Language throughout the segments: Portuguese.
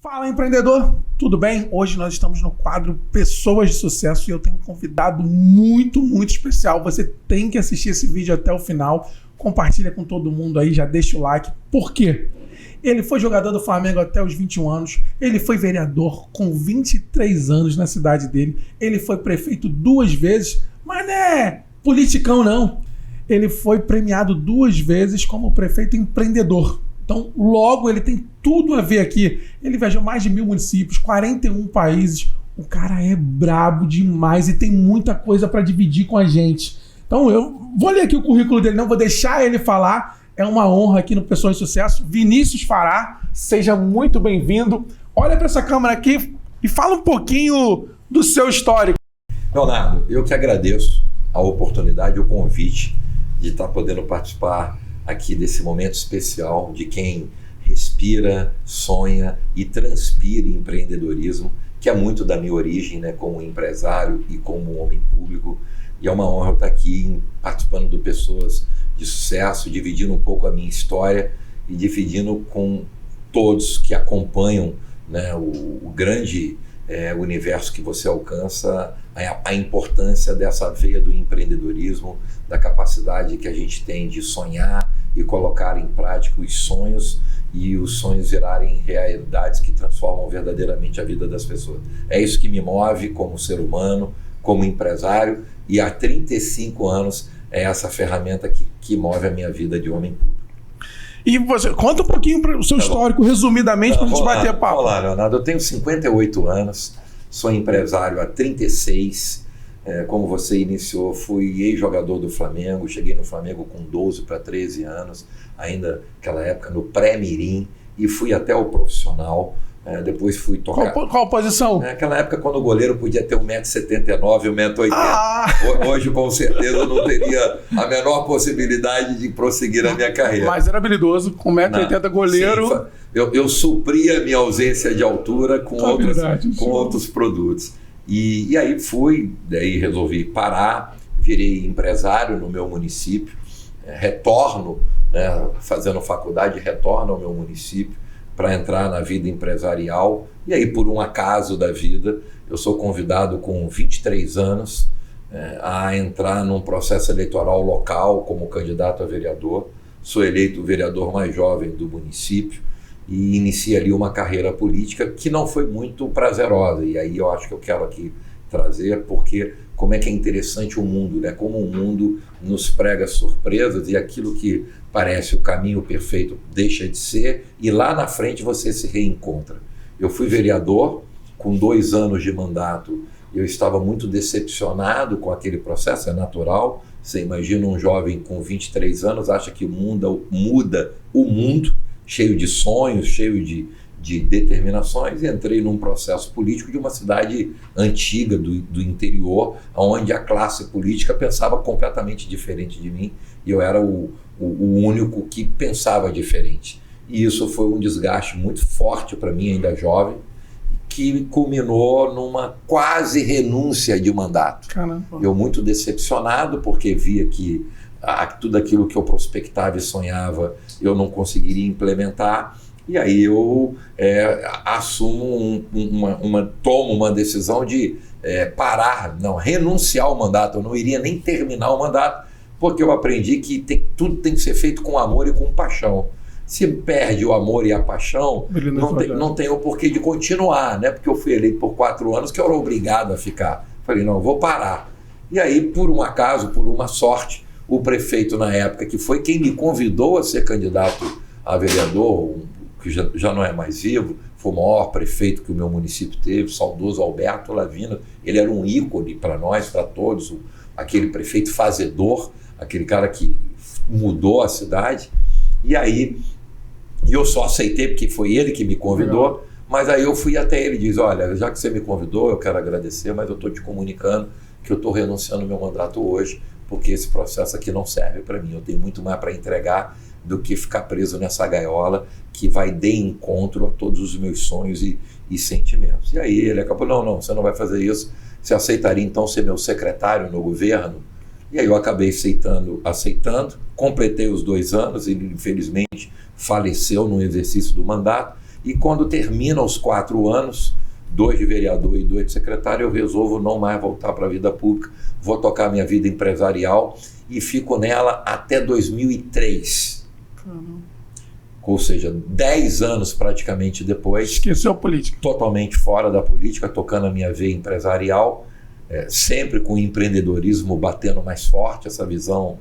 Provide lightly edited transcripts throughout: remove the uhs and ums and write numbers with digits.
Fala, empreendedor! Tudo bem? Hoje nós estamos no quadro Pessoas de Sucesso e eu tenho um convidado muito especial. Você tem que assistir esse vídeo até o final. Compartilha com todo mundo aí, já deixa o like. Por quê? Ele foi jogador do Flamengo até os 21 anos. Ele foi vereador com 23 anos na cidade dele. Ele foi prefeito 2 vezes, mas não é politicão não. Ele foi premiado 2 vezes como prefeito empreendedor. Então, logo, ele tem tudo a ver aqui. Ele viajou mais de 1000 municípios, 41 países. O cara é brabo demais e tem muita coisa para dividir com a gente. Então, eu vou ler aqui o currículo dele, não vou deixar ele falar. É uma honra aqui no Pessoas de Sucesso. Vinícius Fará, seja muito bem-vindo. Olha para essa câmera aqui e fala um pouquinho do seu histórico. Leonardo, eu que agradeço a oportunidade, o convite de estar podendo participar aqui desse momento especial de quem respira, sonha e transpira empreendedorismo, que é muito da minha origem, né, como empresário e como homem público. E é uma honra eu estar aqui participando do Pessoas de Sucesso, dividindo um pouco a minha história e dividindo com todos que acompanham, né, o grande universo que você alcança, a importância dessa veia do empreendedorismo, da capacidade que a gente tem de sonhar e colocar em prática os sonhos e os sonhos virarem realidades que transformam verdadeiramente a vida das pessoas. É isso que me move como ser humano, como empresário, e há 35 anos é essa ferramenta que move a minha vida de homem público. E você, conta um pouquinho o seu histórico, resumidamente, para a gente bater papo. Olá, Leonardo, eu tenho 58 anos, sou empresário há 36. Como você iniciou, fui ex-jogador do Flamengo, cheguei no Flamengo com 12 para 13 anos, ainda naquela época no pré-mirim, e fui até o profissional. Depois fui tocar. Qual posição? Naquela época, quando o goleiro podia ter 1,79 m, 1,80 m. Hoje, com certeza, eu não teria a menor possibilidade de prosseguir a minha carreira. Mas era habilidoso, com 1,80 m goleiro. Sim, eu supria a minha ausência de altura com outros produtos. E aí daí resolvi parar, virei empresário no meu município, retorno, né, fazendo faculdade, retorno ao meu município para entrar na vida empresarial. E aí, por um acaso da vida, eu sou convidado com 23 anos a entrar num processo eleitoral local como candidato a vereador. Sou eleito o vereador mais jovem do município e inicio ali uma carreira política que não foi muito prazerosa. E aí eu acho que eu quero aqui trazer, porque como é que é interessante o mundo, né? Como o mundo nos prega surpresas e aquilo que parece o caminho perfeito deixa de ser e lá na frente você se reencontra. Eu fui vereador com 2 anos de mandato, eu estava muito decepcionado com aquele processo, é natural. Você imagina um jovem com 23 anos, acha que muda o mundo, cheio de sonhos, cheio de determinações, e entrei num processo político de uma cidade antiga do interior, onde a classe política pensava completamente diferente de mim, e eu era o único que pensava diferente. E isso foi um desgaste muito forte para mim, ainda jovem, que culminou numa quase renúncia de mandato. Caramba. Eu muito decepcionado, porque via que tudo aquilo que eu prospectava e sonhava eu não conseguiria implementar. E aí eu assumo tomo uma decisão de renunciar ao mandato. Eu não iria nem terminar o mandato, porque eu aprendi que tudo tem que ser feito com amor e com paixão. Se perde o amor e a paixão, não tem o porquê de continuar, né? Porque eu fui eleito por 4 anos que eu era obrigado a ficar. Falei, não, eu vou parar. E aí, por um acaso, por uma sorte, o prefeito na época, que foi quem me convidou a ser candidato a vereador, que já não é mais vivo, foi o maior prefeito que o meu município teve, o saudoso Alberto Lavina. Ele era um ícone para nós, para todos, aquele prefeito fazedor, aquele cara que mudou a cidade. E aí eu só aceitei porque foi ele que me convidou, mas aí eu fui até ele e disse, olha, já que você me convidou, eu quero agradecer, mas eu estou te comunicando que eu estou renunciando ao meu mandato hoje, porque esse processo aqui não serve para mim. Eu tenho muito mais para entregar do que ficar preso nessa gaiola que vai de encontro a todos os meus sonhos e sentimentos. E aí ele acabou, não, você não vai fazer isso, você aceitaria então ser meu secretário no governo? E aí eu acabei aceitando, completei os 2 anos, ele infelizmente faleceu no exercício do mandato, E quando termina os 4 anos, 2 de vereador e 2 de secretário, eu resolvo não mais voltar para a vida pública, vou tocar minha vida empresarial e fico nela até 2003. Ou seja, 10 anos praticamente depois. Esqueceu a política. Totalmente fora da política, tocando a minha veia empresarial, sempre com o empreendedorismo batendo mais forte, essa visão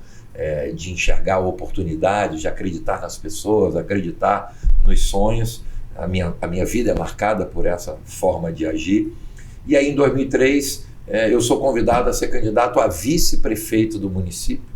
de enxergar oportunidades, de acreditar nas pessoas, acreditar nos sonhos. A minha vida é marcada por essa forma de agir. E aí, em 2003, eu sou convidado a ser candidato a vice-prefeito do município.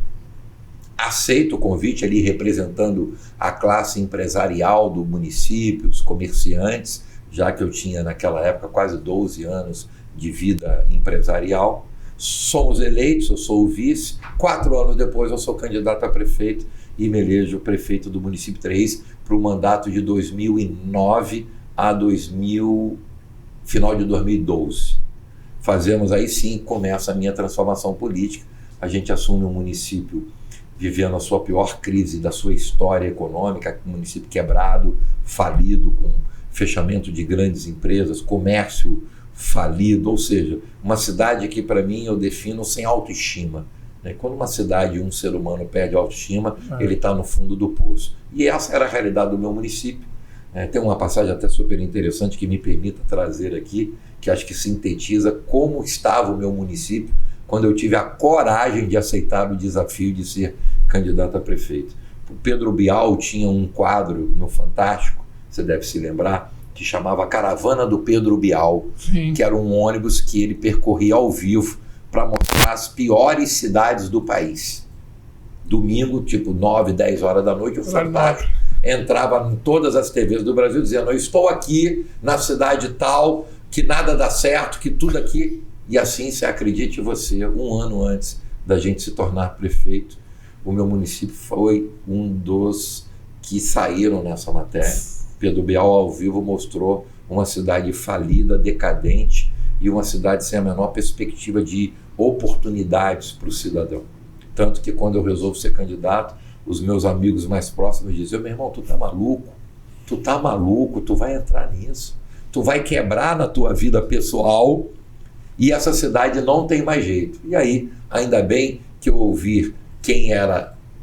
Aceito o convite ali representando a classe empresarial do município, os comerciantes, já que eu tinha naquela época quase 12 anos de vida empresarial. Somos eleitos, eu sou o vice. 4 anos depois eu sou candidato a prefeito e me elejo prefeito do município 3 para o mandato de 2009 a final de 2012. Fazemos aí sim, começa a minha transformação política. A gente assume um município vivendo a sua pior crise da sua história econômica, um município quebrado, falido, com fechamento de grandes empresas, comércio falido, ou seja, uma cidade que para mim eu defino sem autoestima. Quando uma cidade, um ser humano perde a autoestima, ele está no fundo do poço. E essa era a realidade do meu município. Tem uma passagem até super interessante que me permita trazer aqui, que acho que sintetiza como estava o meu município quando eu tive a coragem de aceitar o desafio de ser candidato a prefeito. O Pedro Bial tinha um quadro no Fantástico, você deve se lembrar, que chamava Caravana do Pedro Bial, Sim. que era um ônibus que ele percorria ao vivo para mostrar as piores cidades do país. Domingo, tipo 9, 10 horas da noite, o Fantástico entrava em todas as TVs do Brasil dizendo: eu estou aqui na cidade tal, que nada dá certo, que tudo aqui... E assim, se acredite você, 1 ano antes da gente se tornar prefeito, o meu município foi um dos que saíram nessa matéria. Pedro Bial ao vivo mostrou uma cidade falida, decadente e uma cidade sem a menor perspectiva de oportunidades para o cidadão. Tanto que quando eu resolvo ser candidato, os meus amigos mais próximos diziam: meu irmão, tu tá maluco, tu vai entrar nisso, tu vai quebrar na tua vida pessoal e essa cidade não tem mais jeito. E aí, ainda bem que eu ouvi quem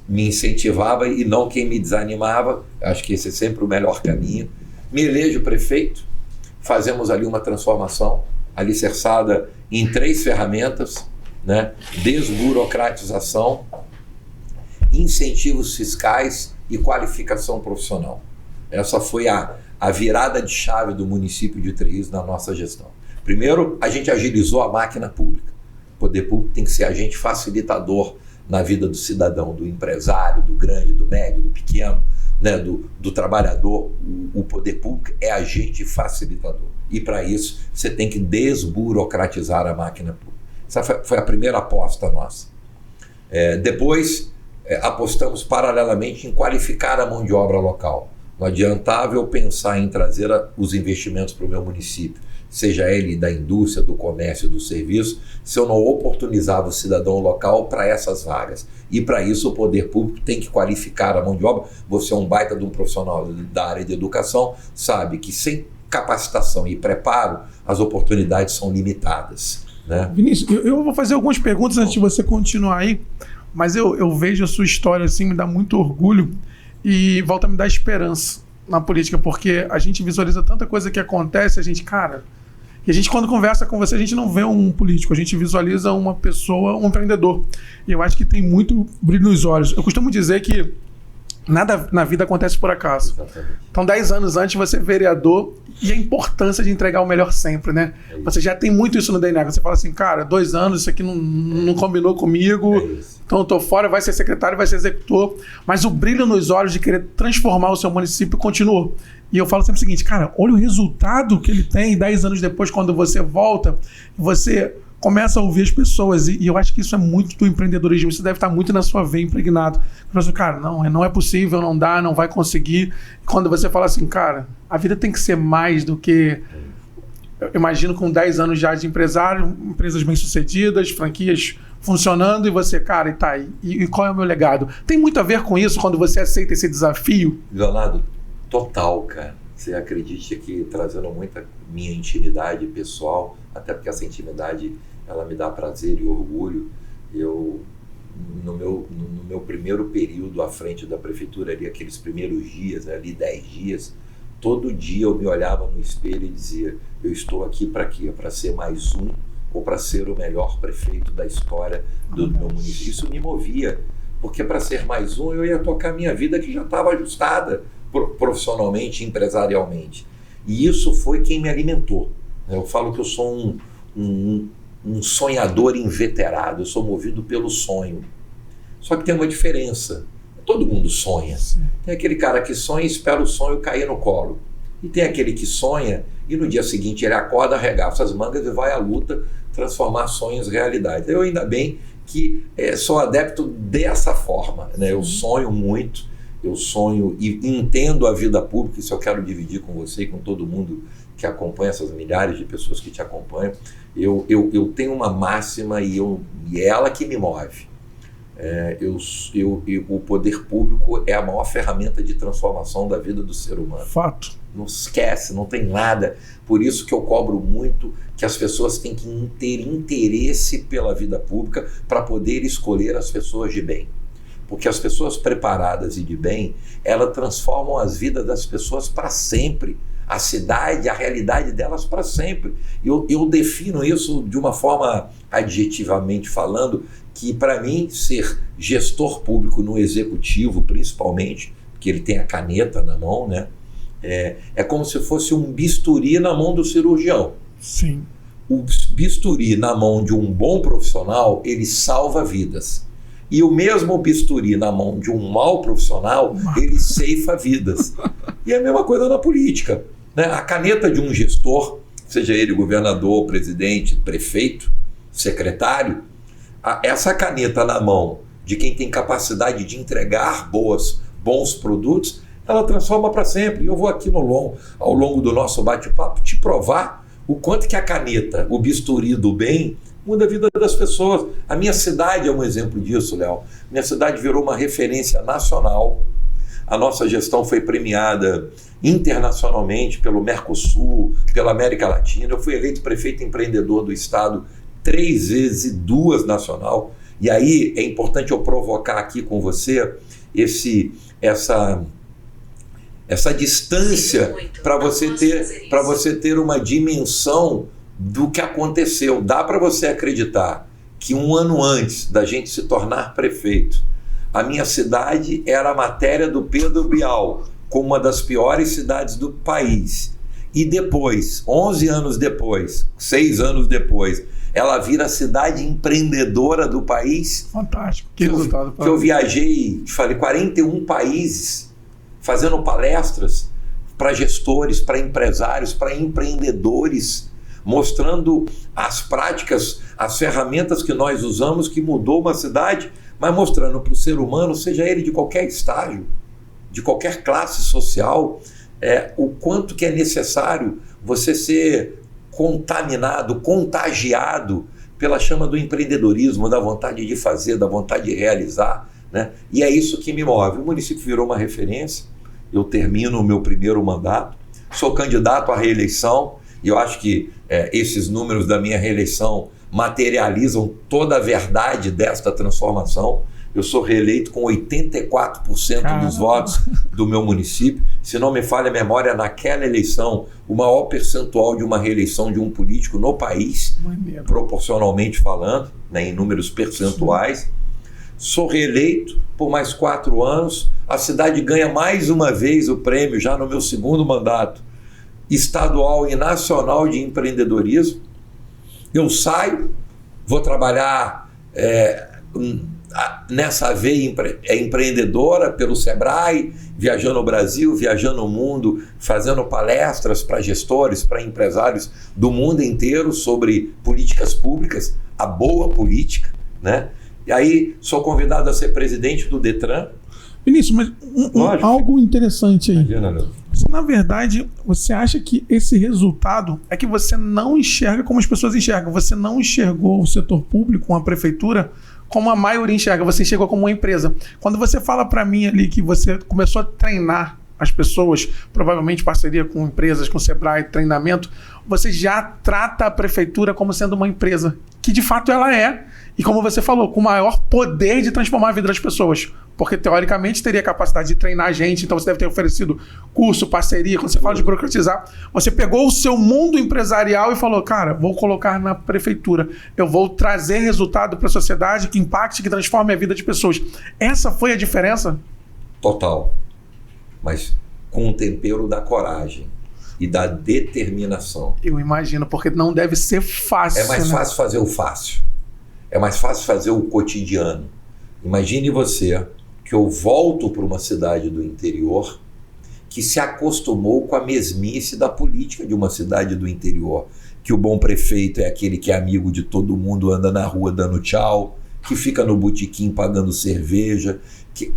me incentivava e não quem me desanimava. Acho que esse é sempre o melhor caminho. Me elejo prefeito, fazemos ali uma transformação alicerçada em 3 ferramentas, desburocratização, incentivos fiscais e qualificação profissional. Essa foi a virada de chave do município de Três na nossa gestão. Primeiro, a gente agilizou a máquina pública. O poder público tem que ser agente facilitador na vida do cidadão, do empresário, do grande, do médio, do pequeno, do trabalhador. O poder público é agente facilitador. E para isso, você tem que desburocratizar a máquina pública. Essa foi a primeira aposta nossa. Depois, apostamos paralelamente em qualificar a mão de obra local. Não adiantava eu pensar em trazer os investimentos para o meu município, seja ele da indústria, do comércio, do serviço, se eu não oportunizava o cidadão local para essas vagas. E para isso o poder público tem que qualificar a mão de obra. Você é um baita de um profissional da área de educação, sabe que sem capacitação e preparo, as oportunidades são limitadas. Vinícius, eu vou fazer algumas perguntas antes de você continuar aí, mas eu vejo a sua história assim, me dá muito orgulho e volta a me dar esperança na política, porque a gente visualiza tanta coisa que acontece, e a gente quando conversa com você, a gente não vê um político, a gente visualiza uma pessoa, um empreendedor. E eu acho que tem muito brilho nos olhos. Eu costumo dizer que nada na vida acontece por acaso. Então, 10 anos antes, você é vereador e a importância de entregar o melhor sempre, Você já tem muito isso no DNA. Você fala assim, 2 anos, isso aqui não combinou comigo, então eu tô fora, vai ser secretário, vai ser executor. Mas o brilho nos olhos de querer transformar o seu município continuou. E eu falo sempre o seguinte, olha o resultado que ele tem 10 anos depois, quando você volta, você começa a ouvir as pessoas, e eu acho que isso é muito do empreendedorismo, isso deve estar muito na sua veia impregnado. Você fala, não é possível, não dá, não vai conseguir. E quando você fala assim, a vida tem que ser mais do que... Eu imagino com 10 anos já de empresário, empresas bem-sucedidas, franquias funcionando, e você, e tá aí. E qual é o meu legado? Tem muito a ver com isso quando você aceita esse desafio? Leonardo, total, cara. Você acredite que trazendo muita minha intimidade pessoal, até porque essa intimidade ela me dá prazer e orgulho. Eu, no meu primeiro período à frente da prefeitura, ali aqueles primeiros dias, ali 10 dias, todo dia eu me olhava no espelho e dizia, eu estou aqui para quê? Para ser mais um ou para ser o melhor prefeito da história do meu município? Isso me movia, porque para ser mais um eu ia tocar minha vida que já estava ajustada profissionalmente, empresarialmente. E isso foi quem me alimentou. Eu falo que eu sou um sonhador inveterado, eu sou movido pelo sonho. Só que tem uma diferença. Todo mundo sonha. Sim. Tem aquele cara que sonha e espera o sonho cair no colo. E tem aquele que sonha e no dia seguinte ele acorda, arregaça as mangas e vai à luta transformar sonhos em realidade. Eu ainda bem que sou adepto dessa forma, né? Eu sonho muito, eu sonho e entendo a vida pública, isso eu quero dividir com você e com todo mundo que acompanha, essas milhares de pessoas que te acompanham. Eu tenho uma máxima e é ela que me move. O poder público é a maior ferramenta de transformação da vida do ser humano. Fato. Não esquece, não tem nada. Por isso que eu cobro muito que as pessoas têm que ter interesse pela vida pública para poder escolher as pessoas de bem. Porque as pessoas preparadas e de bem, elas transformam as vidas das pessoas para sempre. A cidade, a realidade delas para sempre. Eu defino isso de uma forma, adjetivamente falando, que para mim ser gestor público no executivo, principalmente, porque ele tem a caneta na mão, né? É como se fosse um bisturi na mão do cirurgião. Sim. O bisturi na mão de um bom profissional, ele salva vidas. E o mesmo bisturi na mão de um mau profissional, ele ceifa vidas. E é a mesma coisa na política, né? A caneta de um gestor, seja ele governador, presidente, prefeito, secretário, essa caneta na mão de quem tem capacidade de entregar bons produtos, ela transforma para sempre. E eu vou aqui ao longo do nosso bate-papo te provar o quanto que a caneta, o bisturi do bem, muda a vida das pessoas. A minha cidade é um exemplo disso, Léo. Minha cidade virou uma referência nacional. A nossa gestão foi premiada internacionalmente pelo Mercosul, pela América Latina. Eu fui eleito prefeito empreendedor do estado 3 vezes e 2 nacional. E aí é importante eu provocar aqui com você essa distância para você ter uma dimensão do que aconteceu. Dá para você acreditar que 1 ano antes da gente se tornar prefeito, a minha cidade era a matéria do Pedro Bial como uma das piores cidades do país. E depois, 11 anos depois, 6 anos depois, ela vira a cidade empreendedora do país. Fantástico. Que resultado. Que eu viajei, falei, 41 países, fazendo palestras para gestores, para empresários, para empreendedores, mostrando as práticas, as ferramentas que nós usamos que mudou uma cidade, mas mostrando para o ser humano, seja ele de qualquer estágio, de qualquer classe social, o quanto que é necessário você ser contaminado, contagiado pela chama do empreendedorismo, da vontade de fazer, da vontade de realizar, né? E é isso que me move. O município virou uma referência, eu termino o meu primeiro mandato, sou candidato à reeleição, e eu acho que esses números da minha reeleição materializam toda a verdade desta transformação. Eu sou reeleito com 84% dos votos do meu município. Se não me falha a memória, naquela eleição, o maior percentual de uma reeleição de um político no país, proporcionalmente falando, né, em números percentuais. Sim. Sou reeleito por mais 4 anos. A cidade ganha mais uma vez o prêmio, já no meu 2º mandato, estadual e nacional de empreendedorismo. Eu saio, vou trabalhar nessa veia empreendedora pelo Sebrae, viajando o Brasil, viajando o mundo, fazendo palestras para gestores, para empresários do mundo inteiro sobre políticas públicas, a boa política, né? E aí sou convidado a ser presidente do Detran. Vinícius, mas algo interessante aí. Imagina, na verdade, você acha que esse resultado é que você não enxerga como as pessoas enxergam. Você não enxergou o setor público, uma prefeitura, como a maioria enxerga. Você enxergou como uma empresa. Quando você fala para mim ali que você começou a treinar as pessoas, provavelmente parceria com empresas, com o Sebrae, treinamento, você já trata a prefeitura como sendo uma empresa, que de fato ela é, e como você falou, com maior poder de transformar a vida das pessoas. Porque, teoricamente, teria capacidade de treinar a gente, então você deve ter oferecido curso, parceria. Quando você fala de burocratizar, você pegou o seu mundo empresarial e falou, cara, vou colocar na prefeitura, eu vou trazer resultado para a sociedade que impacte, que transforme a vida de pessoas. Essa foi a diferença? Total. Mas com o tempero da coragem e da determinação. Eu imagino, porque não deve ser fácil. É mais fácil fazer o fácil. É mais fácil fazer o cotidiano. Imagine você que eu volto para uma cidade do interior que se acostumou com a mesmice da política de uma cidade do interior, que o bom prefeito é aquele que é amigo de todo mundo, anda na rua dando tchau, que fica no botequim pagando cerveja, que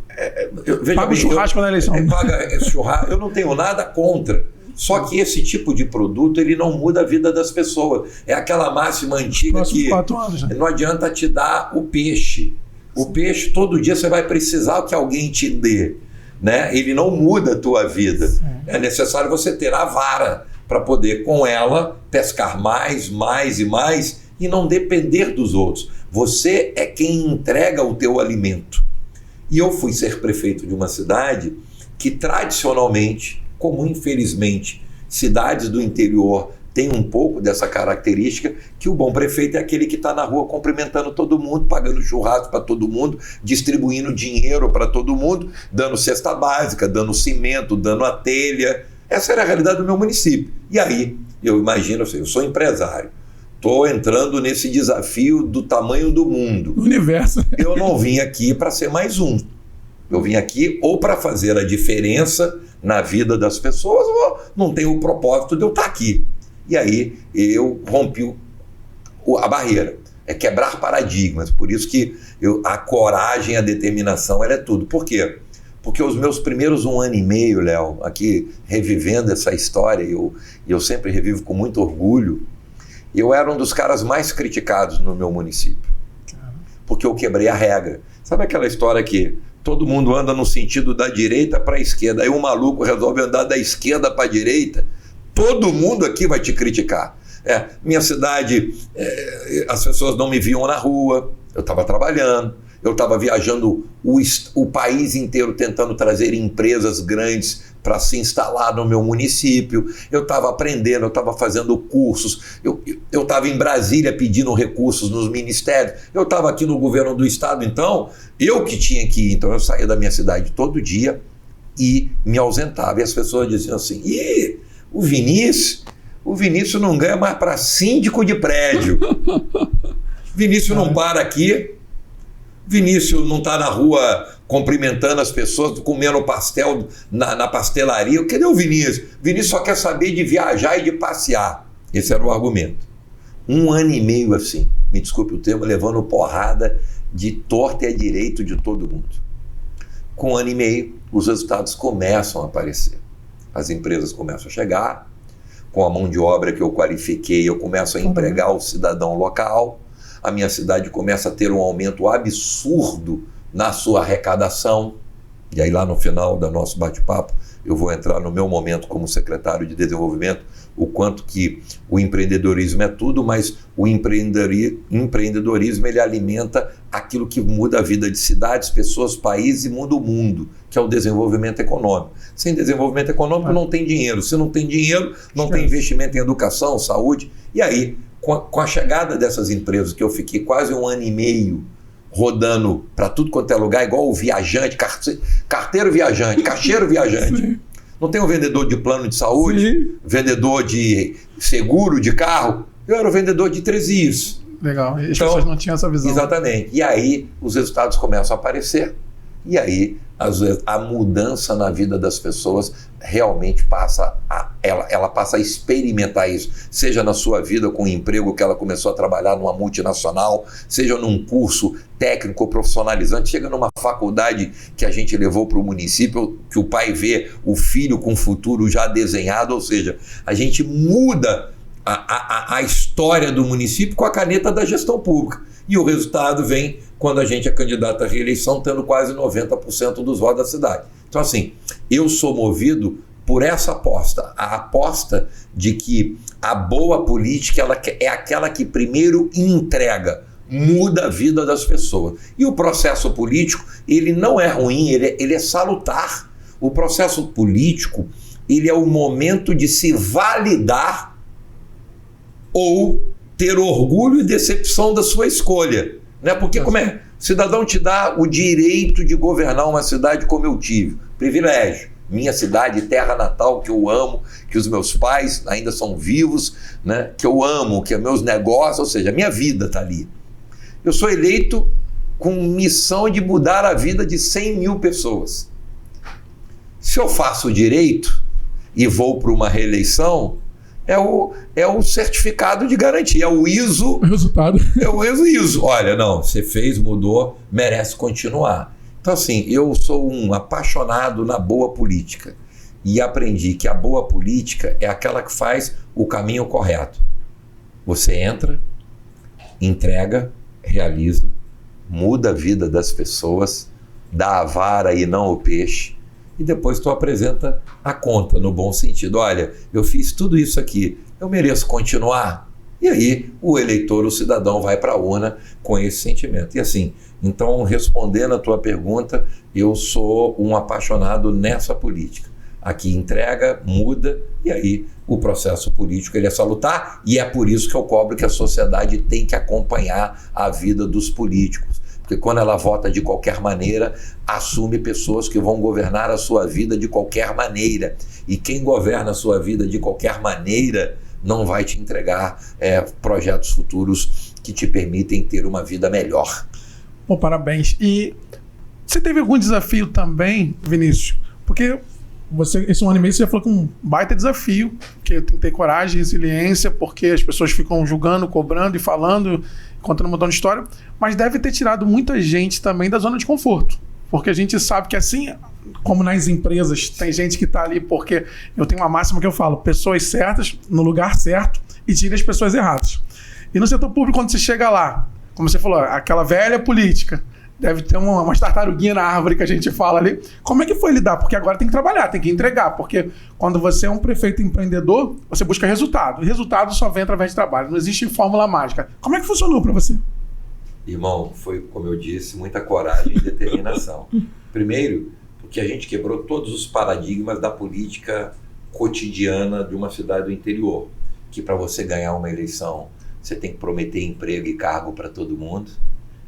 paga o churrasco na eleição. Paga churrasco, eu não tenho nada contra. Só que esse tipo de produto ele não muda a vida das pessoas. É aquela máxima antiga que 4 anos, né? Não adianta te dar o peixe. O peixe, todo dia você vai precisar que alguém te dê, né? Ele não muda a tua vida. Sim. É necessário você ter a vara para poder, com ela, pescar mais e não depender dos outros. Você é quem entrega o teu alimento. E eu fui ser prefeito de uma cidade que, tradicionalmente, como infelizmente, cidades do interior tem um pouco dessa característica, que o bom prefeito é aquele que está na rua cumprimentando todo mundo, pagando churrasco para todo mundo, distribuindo dinheiro para todo mundo, dando cesta básica, dando cimento, dando a telha. Essa era a realidade do meu município. E aí, eu imagino, eu sou empresário, estou entrando nesse desafio do tamanho do mundo. O universo. Eu não vim aqui para ser mais um. Eu vim aqui ou para fazer a diferença na vida das pessoas, ou não tenho o propósito de eu estar aqui. E aí eu rompi a barreira. É quebrar paradigmas. Por isso que a coragem, a determinação, ela é tudo. Por quê? Porque os meus primeiros 1 ano e meio, Léo, aqui revivendo essa história, eu sempre revivo com muito orgulho, eu era um dos caras mais criticados no meu município. Porque eu quebrei a regra. Sabe aquela história que todo mundo anda no sentido da direita para a esquerda, aí um maluco resolve andar da esquerda para a direita? Todo mundo aqui vai te criticar. Minha cidade, as pessoas não me viam na rua, eu estava trabalhando, eu estava viajando o país inteiro tentando trazer empresas grandes para se instalar no meu município, eu estava aprendendo, eu estava fazendo cursos, eu estava em Brasília pedindo recursos nos ministérios, eu estava aqui no governo do estado, então eu que tinha que ir, então eu saía da minha cidade todo dia e me ausentava, e as pessoas diziam assim, o Vinícius não ganha mais para síndico de prédio. Vinícius não para aqui. Vinícius não está na rua cumprimentando as pessoas, comendo pastel na pastelaria. Cadê o Vinícius? Vinícius só quer saber de viajar e de passear. Esse era o argumento. 1 ano e meio assim, me desculpe o termo, levando porrada de torta e a direito de todo mundo. Com 1 ano e meio, os resultados começam a aparecer. As empresas começam a chegar, com a mão de obra que eu qualifiquei, eu começo a empregar o cidadão local, a minha cidade começa a ter um aumento absurdo na sua arrecadação, e aí lá no final do nosso bate-papo, eu vou entrar no meu momento como secretário de desenvolvimento, o quanto que o empreendedorismo é tudo, mas o empreendedorismo ele alimenta aquilo que muda a vida de cidades, pessoas, países e muda o mundo, que é o desenvolvimento econômico. Sem desenvolvimento econômico não tem dinheiro. Se não tem dinheiro, não tem investimento em educação, saúde. E aí, com a chegada dessas empresas, que eu fiquei quase 1 ano e meio rodando para tudo quanto é lugar, igual o viajante, carteiro viajante, caixeiro viajante. Sim. Não tem um vendedor de plano de saúde, sim, vendedor de seguro de carro. Eu era o vendedor de Trezios. Legal, e as pessoas não tinham essa visão. Exatamente. E aí os resultados começam a aparecer. E aí a mudança na vida das pessoas realmente ela passa a experimentar isso, seja na sua vida com o emprego que ela começou a trabalhar numa multinacional, seja num curso técnico profissionalizante, chega numa faculdade que a gente levou para o município, que o pai vê o filho com o futuro já desenhado, ou seja, a gente muda a história do município com a caneta da gestão pública. E o resultado vem quando a gente é candidato à reeleição, tendo quase 90% dos votos da cidade. Então, assim, eu sou movido por essa aposta, a aposta de que a boa política ela é aquela que primeiro entrega, muda a vida das pessoas. E o processo político, ele não é ruim, ele é salutar. O processo político, ele é o momento de se validar ou ter orgulho e decepção da sua escolha. Né? Porque como é? O cidadão te dá o direito de governar uma cidade como eu tive. Privilégio. Minha cidade, terra natal, que eu amo, que os meus pais ainda são vivos, né? Que eu amo, que é meus negócios, ou seja, a minha vida está ali. Eu sou eleito com missão de mudar a vida de 100 mil pessoas. Se eu faço direito e vou para uma reeleição, é o certificado de garantia, é o ISO. O resultado. É o ISO. Olha, não, você fez, mudou, merece continuar. Então, assim, eu sou um apaixonado na boa política e aprendi que a boa política é aquela que faz o caminho correto. Você entra, entrega, realiza, muda a vida das pessoas, dá a vara e não o peixe, e depois tu apresenta a conta, no bom sentido. Olha, eu fiz tudo isso aqui, eu mereço continuar? E aí o eleitor, o cidadão vai para a urna com esse sentimento. E assim, então, respondendo a tua pergunta, eu sou um apaixonado nessa política. Aqui entrega, muda, e aí o processo político ele é salutar, e é por isso que eu cobro que a sociedade tem que acompanhar a vida dos políticos. Porque quando ela vota de qualquer maneira, assume pessoas que vão governar a sua vida de qualquer maneira. E quem governa a sua vida de qualquer maneira não vai te entregar projetos futuros que te permitem ter uma vida melhor. Bom, parabéns. E você teve algum desafio também, Vinícius? Porque esse 1 ano e meio você já falou com um baita desafio, que eu tenho que ter coragem, resiliência, porque as pessoas ficam julgando, cobrando e falando, contando um montão de história, mas deve ter tirado muita gente também da zona de conforto. Porque a gente sabe que assim, como nas empresas, tem gente que está ali porque eu tenho uma máxima que eu falo, pessoas certas no lugar certo e tira as pessoas erradas. E no setor público, quando você chega lá, como você falou, aquela velha política, deve ter uma tartaruguinha na árvore que a gente fala ali. Como é que foi lidar? Porque agora tem que trabalhar, tem que entregar. Porque quando você é um prefeito empreendedor, você busca resultado. E resultado só vem através de trabalho. Não existe fórmula mágica. Como é que funcionou para você? Irmão, foi, como eu disse, muita coragem e determinação. Primeiro, porque a gente quebrou todos os paradigmas da política cotidiana de uma cidade do interior. Que para você ganhar uma eleição, você tem que prometer emprego e cargo para todo mundo.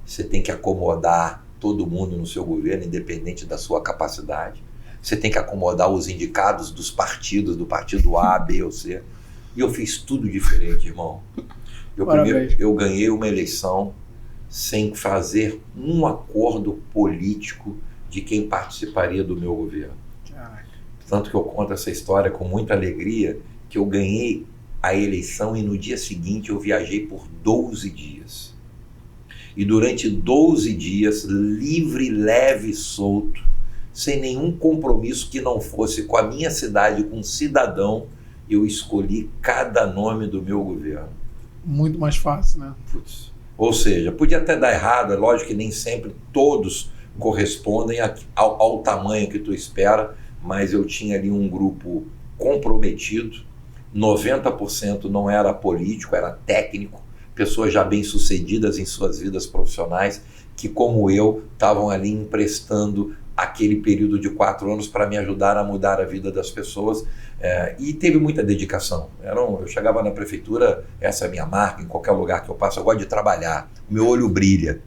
Você tem que acomodar todo mundo no seu governo, independente da sua capacidade. Você tem que acomodar os indicados dos partidos, do partido A, B ou C. E eu fiz tudo diferente, irmão. Eu ganhei uma eleição sem fazer um acordo político de quem participaria do meu governo. Caraca. Tanto que eu conto essa história com muita alegria, que eu ganhei a eleição e no dia seguinte eu viajei por 12 dias. E durante 12 dias, livre, leve e solto, sem nenhum compromisso que não fosse com a minha cidade, com um cidadão, eu escolhi cada nome do meu governo. Muito mais fácil, né? Putz. Ou seja, podia até dar errado, é lógico que nem sempre todos correspondem ao tamanho que tu espera, mas eu tinha ali um grupo comprometido, 90% não era político, era técnico, pessoas já bem-sucedidas em suas vidas profissionais, que como eu, estavam ali emprestando aquele período de 4 anos para me ajudar a mudar a vida das pessoas, e teve muita dedicação. Eu chegava na prefeitura, essa é a minha marca, em qualquer lugar que eu passo, eu gosto de trabalhar, o meu olho brilha.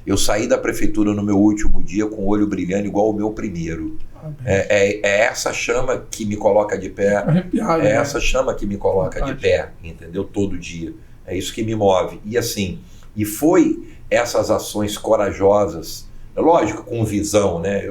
Eu saí da prefeitura no meu último dia com o olho brilhando igual o meu primeiro. É essa chama que me coloca de pé, arrepiado, essa chama que me coloca de pé, entendeu? Todo dia. É isso que me move. E assim, e foi essas ações corajosas, lógico, com visão, né?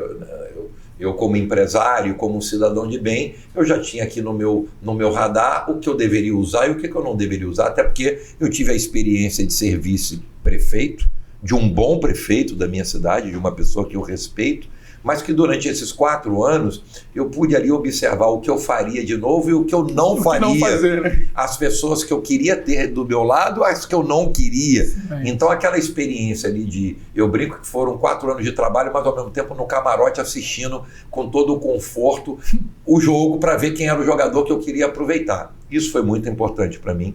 Eu como empresário, como um cidadão de bem, eu já tinha aqui no meu radar o que eu deveria usar e o que eu não deveria usar, até porque eu tive a experiência de ser vice-prefeito, de um bom prefeito da minha cidade, de uma pessoa que eu respeito, mas que durante esses 4 anos eu pude ali observar o que eu faria de novo e o que eu não faria. Não fazer, né? As pessoas que eu queria ter do meu lado, as que eu não queria. Então aquela experiência ali eu brinco que foram 4 anos de trabalho, mas ao mesmo tempo no camarote assistindo com todo o conforto o jogo para ver quem era o jogador que eu queria aproveitar. Isso foi muito importante para mim.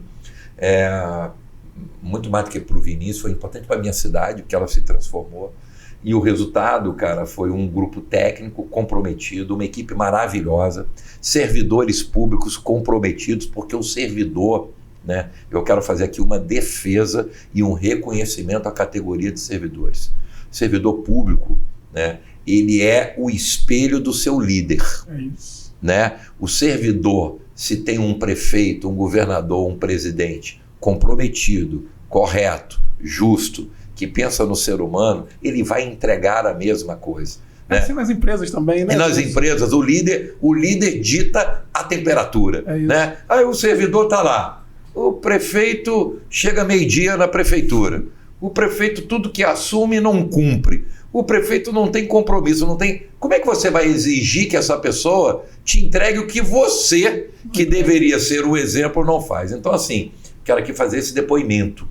Muito mais do que para o Vinícius, foi importante para a minha cidade, que ela se transformou. E o resultado, cara, foi um grupo técnico comprometido, uma equipe maravilhosa, servidores públicos comprometidos, porque o servidor, né, eu quero fazer aqui uma defesa e um reconhecimento à categoria de servidores. Servidor público, né, ele é o espelho do seu líder. É isso. Né? O servidor, se tem um prefeito, um governador, um presidente comprometido, correto, justo, que pensa no ser humano, ele vai entregar a mesma coisa. É assim nas empresas também, né? E nas empresas, o líder dita a temperatura. Né? Aí o servidor está lá, o prefeito chega meio-dia na prefeitura, o prefeito tudo que assume não cumpre, o prefeito não tem compromisso, não tem... Como é que você vai exigir que essa pessoa te entregue o que você, que deveria ser o exemplo, não faz? Então, assim, quero aqui fazer esse depoimento.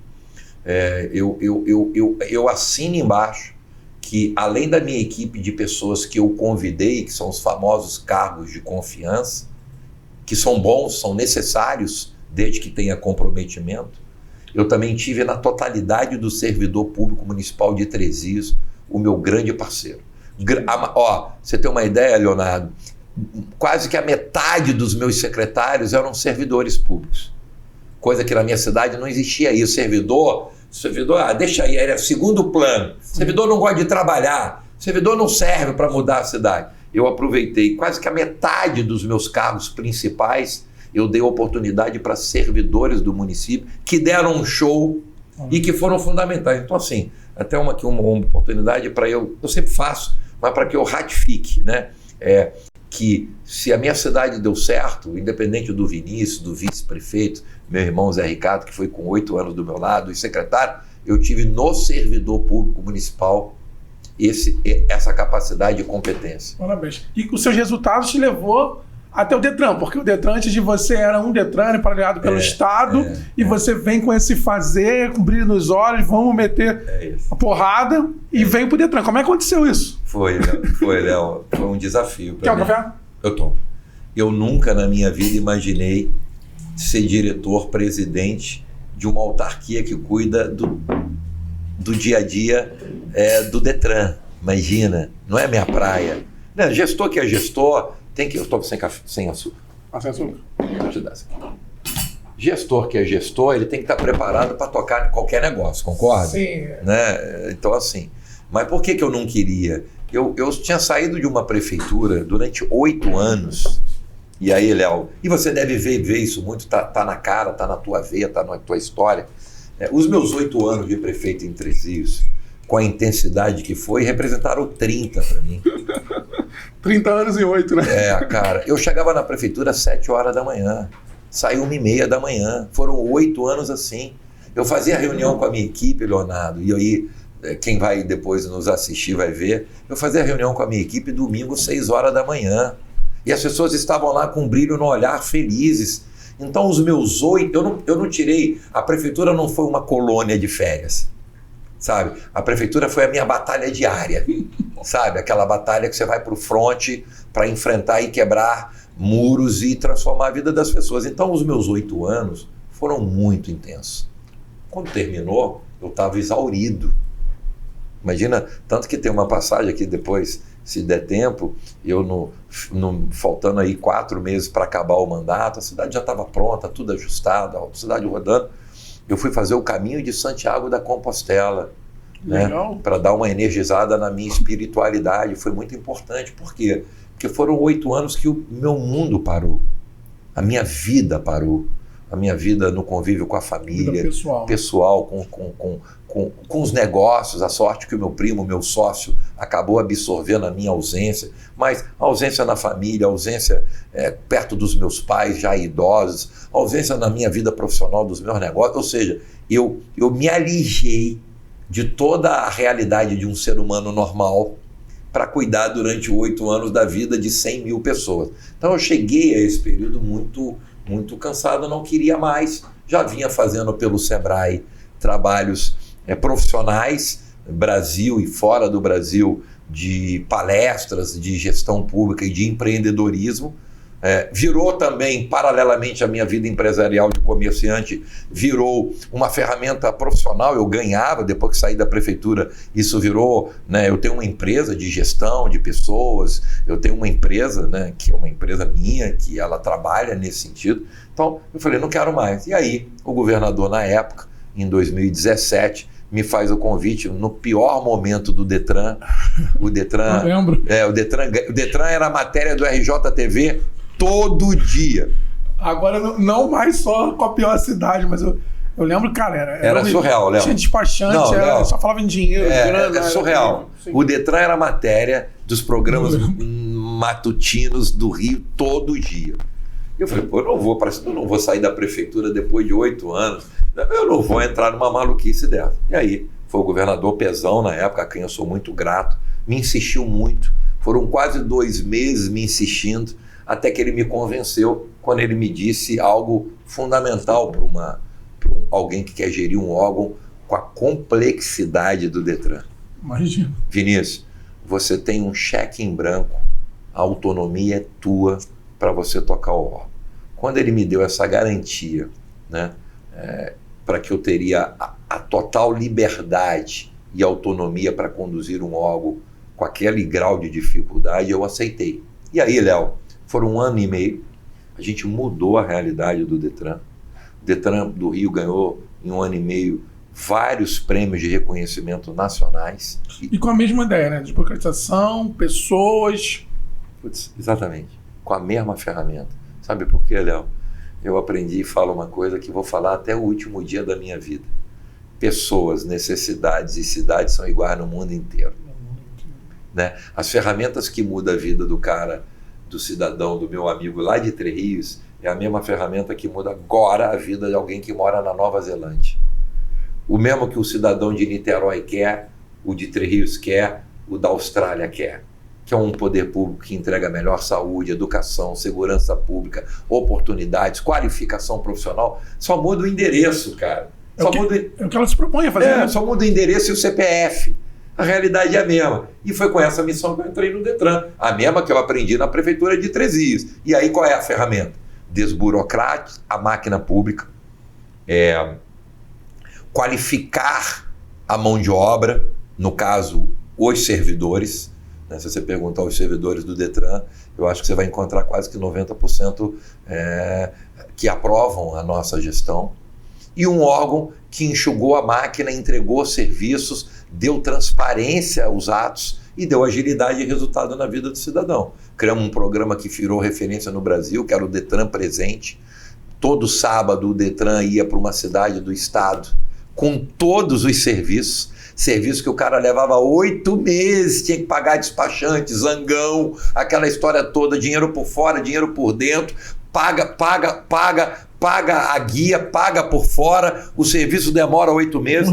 Eu assino embaixo que, além da minha equipe de pessoas que eu convidei, que são os famosos cargos de confiança, que são bons, são necessários, desde que tenha comprometimento, eu também tive na totalidade do servidor público municipal de Três Rios o meu grande parceiro. Você tem uma ideia, Leonardo? Quase que a metade dos meus secretários eram servidores públicos. Coisa que na minha cidade não existia aí. O servidor, deixa aí, era segundo plano. O servidor não gosta de trabalhar. O servidor não serve para mudar a cidade. Eu aproveitei quase que a metade dos meus cargos principais, eu dei oportunidade para servidores do município que deram um show e que foram fundamentais. Então, assim, até uma oportunidade para eu sempre faço, mas para que eu ratifique, né? Que se a minha cidade deu certo, independente do Vinícius, do vice-prefeito, meu irmão Zé Ricardo, que foi com 8 anos do meu lado, e secretário, eu tive no servidor público municipal essa capacidade e competência. Parabéns. E os seus resultados te levou até o Detran, porque o Detran antes de você era um Detran emparelhado pelo Estado, e você vem com esse fazer, com brilho nos olhos, vamos meter a porrada e vem pro Detran. Como é que aconteceu isso? Foi, Léo, foi um desafio para mim. Quer um café? Eu tomo. Eu nunca na minha vida imaginei ser diretor-presidente de uma autarquia que cuida do dia a dia do Detran. Imagina, não é minha praia. Não, gestor que é gestor, tem que... Eu estou sem açúcar. Sem açúcar? Vou te dar. Gestor que é gestor, ele tem que estar preparado para tocar qualquer negócio, concorda? Sim. Né? Então, assim... Mas por que eu não queria? Eu tinha saído de uma prefeitura durante 8 anos. E aí, Léo, e você deve ver isso muito, tá na cara, tá na tua veia, tá na tua história. Os meus 8 anos de prefeito em Três Rios, com a intensidade que foi, representaram 30 para mim. 30 anos e 8, né? Cara, eu chegava na prefeitura às 7 horas da manhã, saí 1h30 da manhã, foram 8 anos assim. Eu fazia reunião com a minha equipe, Leonardo, e aí... Quem vai depois nos assistir vai ver. Eu fazia reunião com a minha equipe domingo, 6 horas da manhã. E as pessoas estavam lá com um brilho no olhar, felizes. Então, os meus 8... Eu não tirei... A prefeitura não foi uma colônia de férias, sabe? A prefeitura foi a minha batalha diária, sabe? Aquela batalha que você vai para o fronte para enfrentar e quebrar muros e transformar a vida das pessoas. Então, os meus 8 anos foram muito intensos. Quando terminou, eu estava exaurido. Imagina, tanto que tem uma passagem aqui depois, se der tempo, eu faltando aí 4 meses para acabar o mandato, a cidade já estava pronta, tudo ajustado, a cidade rodando. Eu fui fazer o caminho de Santiago da Compostela, né, para dar uma energizada na minha espiritualidade. Foi muito importante. Por quê? Porque foram 8 anos que o meu mundo parou, a minha vida parou. A minha vida no convívio com a família, pessoal com os negócios, a sorte que o meu primo, meu sócio, acabou absorvendo a minha ausência, mas a ausência na família, a ausência perto dos meus pais já idosos, a ausência na minha vida profissional dos meus negócios, ou seja, eu me alijei de toda a realidade de um ser humano normal para cuidar durante 8 anos da vida de 100 mil pessoas. Então eu cheguei a esse período muito cansado, não queria mais. Já vinha fazendo pelo Sebrae trabalhos profissionais, Brasil e fora do Brasil, de palestras de gestão pública e de empreendedorismo. Virou também, paralelamente à minha vida empresarial de comerciante, virou uma ferramenta profissional. Eu ganhava, depois que saí da prefeitura, isso virou, né, eu tenho uma empresa de gestão de pessoas, eu tenho uma empresa, né, que é uma empresa minha, que ela trabalha nesse sentido. Então eu falei, não quero mais. E aí o governador na época, em 2017, me faz o convite no pior momento do Detran. O Detran, eu lembro. O Detran era a matéria do RJTV todo dia. Agora não mais só com a pior cidade, mas eu lembro, cara, era surreal, Léo. Tinha despachante, só falava em dinheiro. Grana, é surreal. O Detran era a matéria dos programas matutinos do Rio todo dia. Eu falei, pô, eu não vou sair da prefeitura depois de 8 anos, eu não vou entrar numa maluquice dessa. E aí, foi o governador Pezão, na época, a quem eu sou muito grato, me insistiu muito, foram quase 2 meses me insistindo, até que ele me convenceu, quando ele me disse algo fundamental para alguém que quer gerir um órgão com a complexidade do Detran. Imagina. Vinícius, você tem um cheque em branco, a autonomia é tua para você tocar o órgão. Quando ele me deu essa garantia, né, para que eu teria a total liberdade e autonomia para conduzir um órgão com aquele grau de dificuldade, eu aceitei. E aí, Léo, foram 1 ano e meio, a gente mudou a realidade do Detran. O Detran do Rio ganhou, em 1 ano e meio, vários prêmios de reconhecimento nacionais. E com a mesma ideia, né? Desburocratização, pessoas... Putz, exatamente. Com a mesma ferramenta. Sabe por quê, Léo? Eu aprendi e falo uma coisa que vou falar até o último dia da minha vida. Pessoas, necessidades e cidades são iguais no mundo inteiro. Né? As ferramentas que mudam a vida do cara, do cidadão, do meu amigo lá de Três Rios, é a mesma ferramenta que muda agora a vida de alguém que mora na Nova Zelândia. O mesmo que o cidadão de Niterói quer, o de Três Rios quer, o da Austrália quer. Que é um poder público que entrega melhor saúde, educação, segurança pública, oportunidades, qualificação profissional. Só muda o endereço, cara. É o que ela se propõe a fazer. Só muda o endereço e o CPF. A realidade é a mesma. E foi com essa missão que eu entrei no Detran. A mesma que eu aprendi na prefeitura de Três Rios. E aí qual é a ferramenta? Desburocratizar a máquina pública, qualificar a mão de obra, no caso, os servidores. Se você perguntar aos servidores do Detran, eu acho que você vai encontrar quase que 90% que aprovam a nossa gestão. E um órgão que enxugou a máquina, entregou serviços, deu transparência aos atos e deu agilidade e resultado na vida do cidadão. Criamos um programa que virou referência no Brasil, que era o Detran Presente. Todo sábado o Detran ia para uma cidade do estado com todos os serviços que o cara levava 8 meses, tinha que pagar despachante, zangão, aquela história toda, dinheiro por fora, dinheiro por dentro, paga a guia, paga por fora, o serviço demora 8 meses.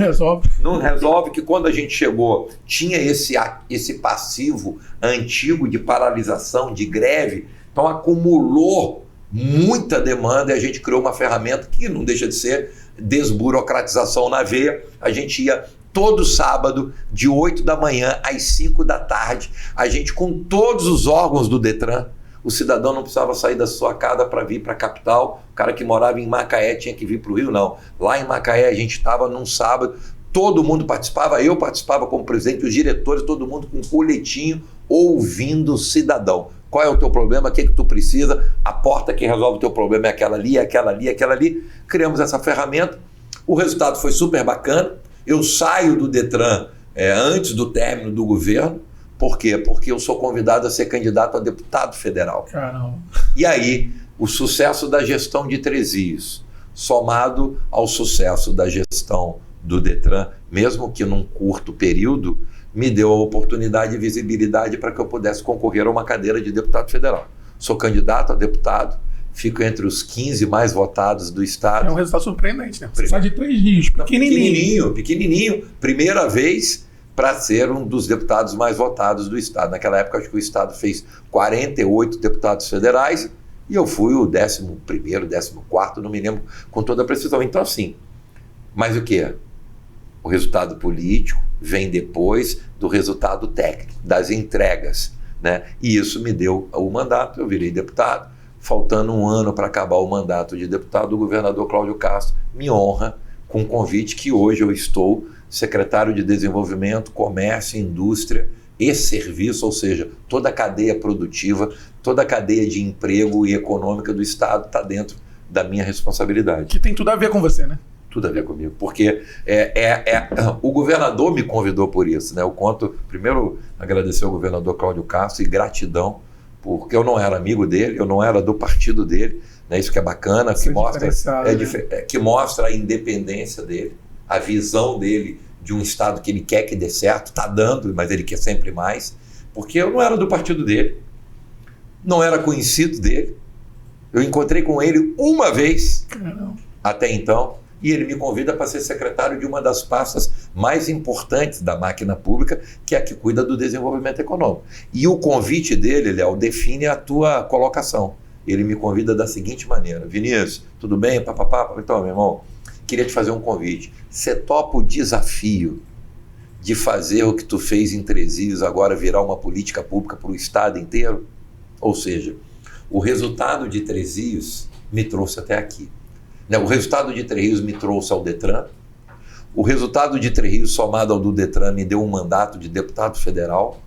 Não resolve, que quando a gente chegou, tinha esse passivo antigo de paralisação, de greve, então acumulou muita demanda e a gente criou uma ferramenta que não deixa de ser desburocratização na veia. A gente ia todo sábado, de 8 da manhã às 5 da tarde, a gente com todos os órgãos do Detran. O cidadão não precisava sair da sua casa para vir para a capital. O cara que morava em Macaé tinha que vir para o Rio, não. Lá em Macaé a gente estava num sábado, todo mundo participava, eu participava como presidente, os diretores, todo mundo com um coletinho, ouvindo o cidadão. Qual é o teu problema? O que tu precisa? A porta que resolve o teu problema é aquela ali, aquela ali, aquela ali. Criamos essa ferramenta. O resultado foi super bacana. Eu saio do Detran antes do término do governo. Por quê? Porque eu sou convidado a ser candidato a deputado federal. Caramba. E aí, o sucesso da gestão de Três Rios, somado ao sucesso da gestão do Detran, mesmo que num curto período, me deu a oportunidade e visibilidade para que eu pudesse concorrer a uma cadeira de deputado federal. Sou candidato a deputado, fico entre os 15 mais votados do estado. É um resultado surpreendente, né? Você sai de Três Rios, pequenininho. Pequenininho. Primeira vez para ser um dos deputados mais votados do Estado. Naquela época, acho que o Estado fez 48 deputados federais e eu fui o 11º, 14º, não me lembro com toda a precisão. Então, assim, mas o que é? O resultado político vem depois do resultado técnico, das entregas, né? E isso me deu o mandato, eu virei deputado. Faltando um ano para acabar o mandato de deputado, o governador Cláudio Castro me honra com um convite que hoje eu estou secretário de Desenvolvimento, Comércio, Indústria e Serviço, ou seja, toda a cadeia produtiva, toda a cadeia de emprego e econômica do Estado está dentro da minha responsabilidade. Que tem tudo a ver com você, né? Tudo a ver comigo, porque o governador me convidou por isso, né? Eu conto, primeiro, agradecer ao governador Cláudio Castro e gratidão, porque eu não era amigo dele, eu não era do partido dele, né? Isso que é bacana, que mostra a independência dele, a visão dele de um Estado que ele quer que dê certo, está dando, mas ele quer sempre mais, porque eu não era do partido dele, não era conhecido dele, eu encontrei com ele uma vez, até então, e ele me convida para ser secretário de uma das pastas mais importantes da máquina pública, que é a que cuida do desenvolvimento econômico. E o convite dele, Léo, define a tua colocação. Ele me convida da seguinte maneira: Vinícius, tudo bem? Papapá? Então, meu irmão, queria te fazer um convite. Você topa o desafio de fazer o que tu fez em Três Rios agora virar uma política pública para o Estado inteiro? Ou seja, o resultado de Três Rios me trouxe até aqui. O resultado de Três Rios me trouxe ao Detran. O resultado de Três Rios somado ao do Detran me deu um mandato de deputado federal.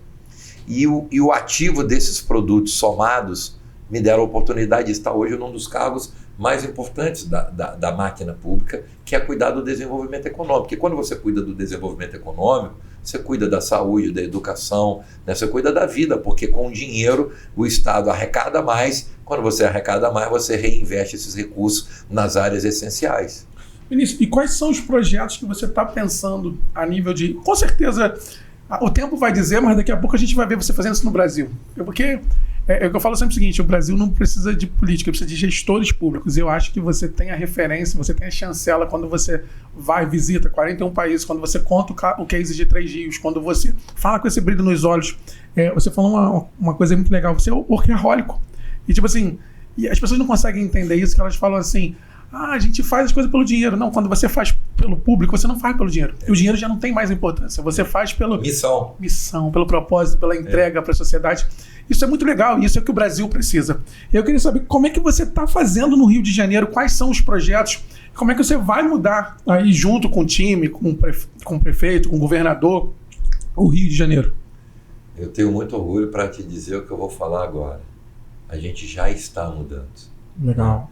E o ativo desses produtos somados me deram a oportunidade de estar hoje num dos cargos mais importantes da máquina pública, que é cuidar do desenvolvimento econômico. Porque quando você cuida do desenvolvimento econômico, você cuida da saúde, da educação, né? Você cuida da vida, porque com dinheiro o Estado arrecada mais. Quando você arrecada mais, você reinveste esses recursos nas áreas essenciais. Vinícius, e quais são os projetos que você está pensando a nível de... Com certeza, o tempo vai dizer, mas daqui a pouco a gente vai ver você fazendo isso no Brasil. Porque eu falo sempre o seguinte: o Brasil não precisa de política, precisa de gestores públicos. Eu acho que você tem a referência, você tem a chancela quando você vai, visita 41 países, quando você conta o case de Três Rios, quando você fala com esse brilho nos olhos. Você falou uma coisa muito legal: você é workaholic. E tipo assim, e as pessoas não conseguem entender isso, que elas falam assim: a gente faz as coisas pelo dinheiro. Não, quando você faz pelo público, você não faz pelo dinheiro. E o dinheiro já não tem mais importância. Você faz pelo... Missão, pelo propósito, pela entrega para a sociedade. Isso é muito legal e isso é o que o Brasil precisa. Eu queria saber como é que você está fazendo no Rio de Janeiro, quais são os projetos, como é que você vai mudar aí junto com o time, com o prefeito, com o governador, o Rio de Janeiro. Eu tenho muito orgulho para te dizer o que eu vou falar agora. A gente já está mudando. Legal.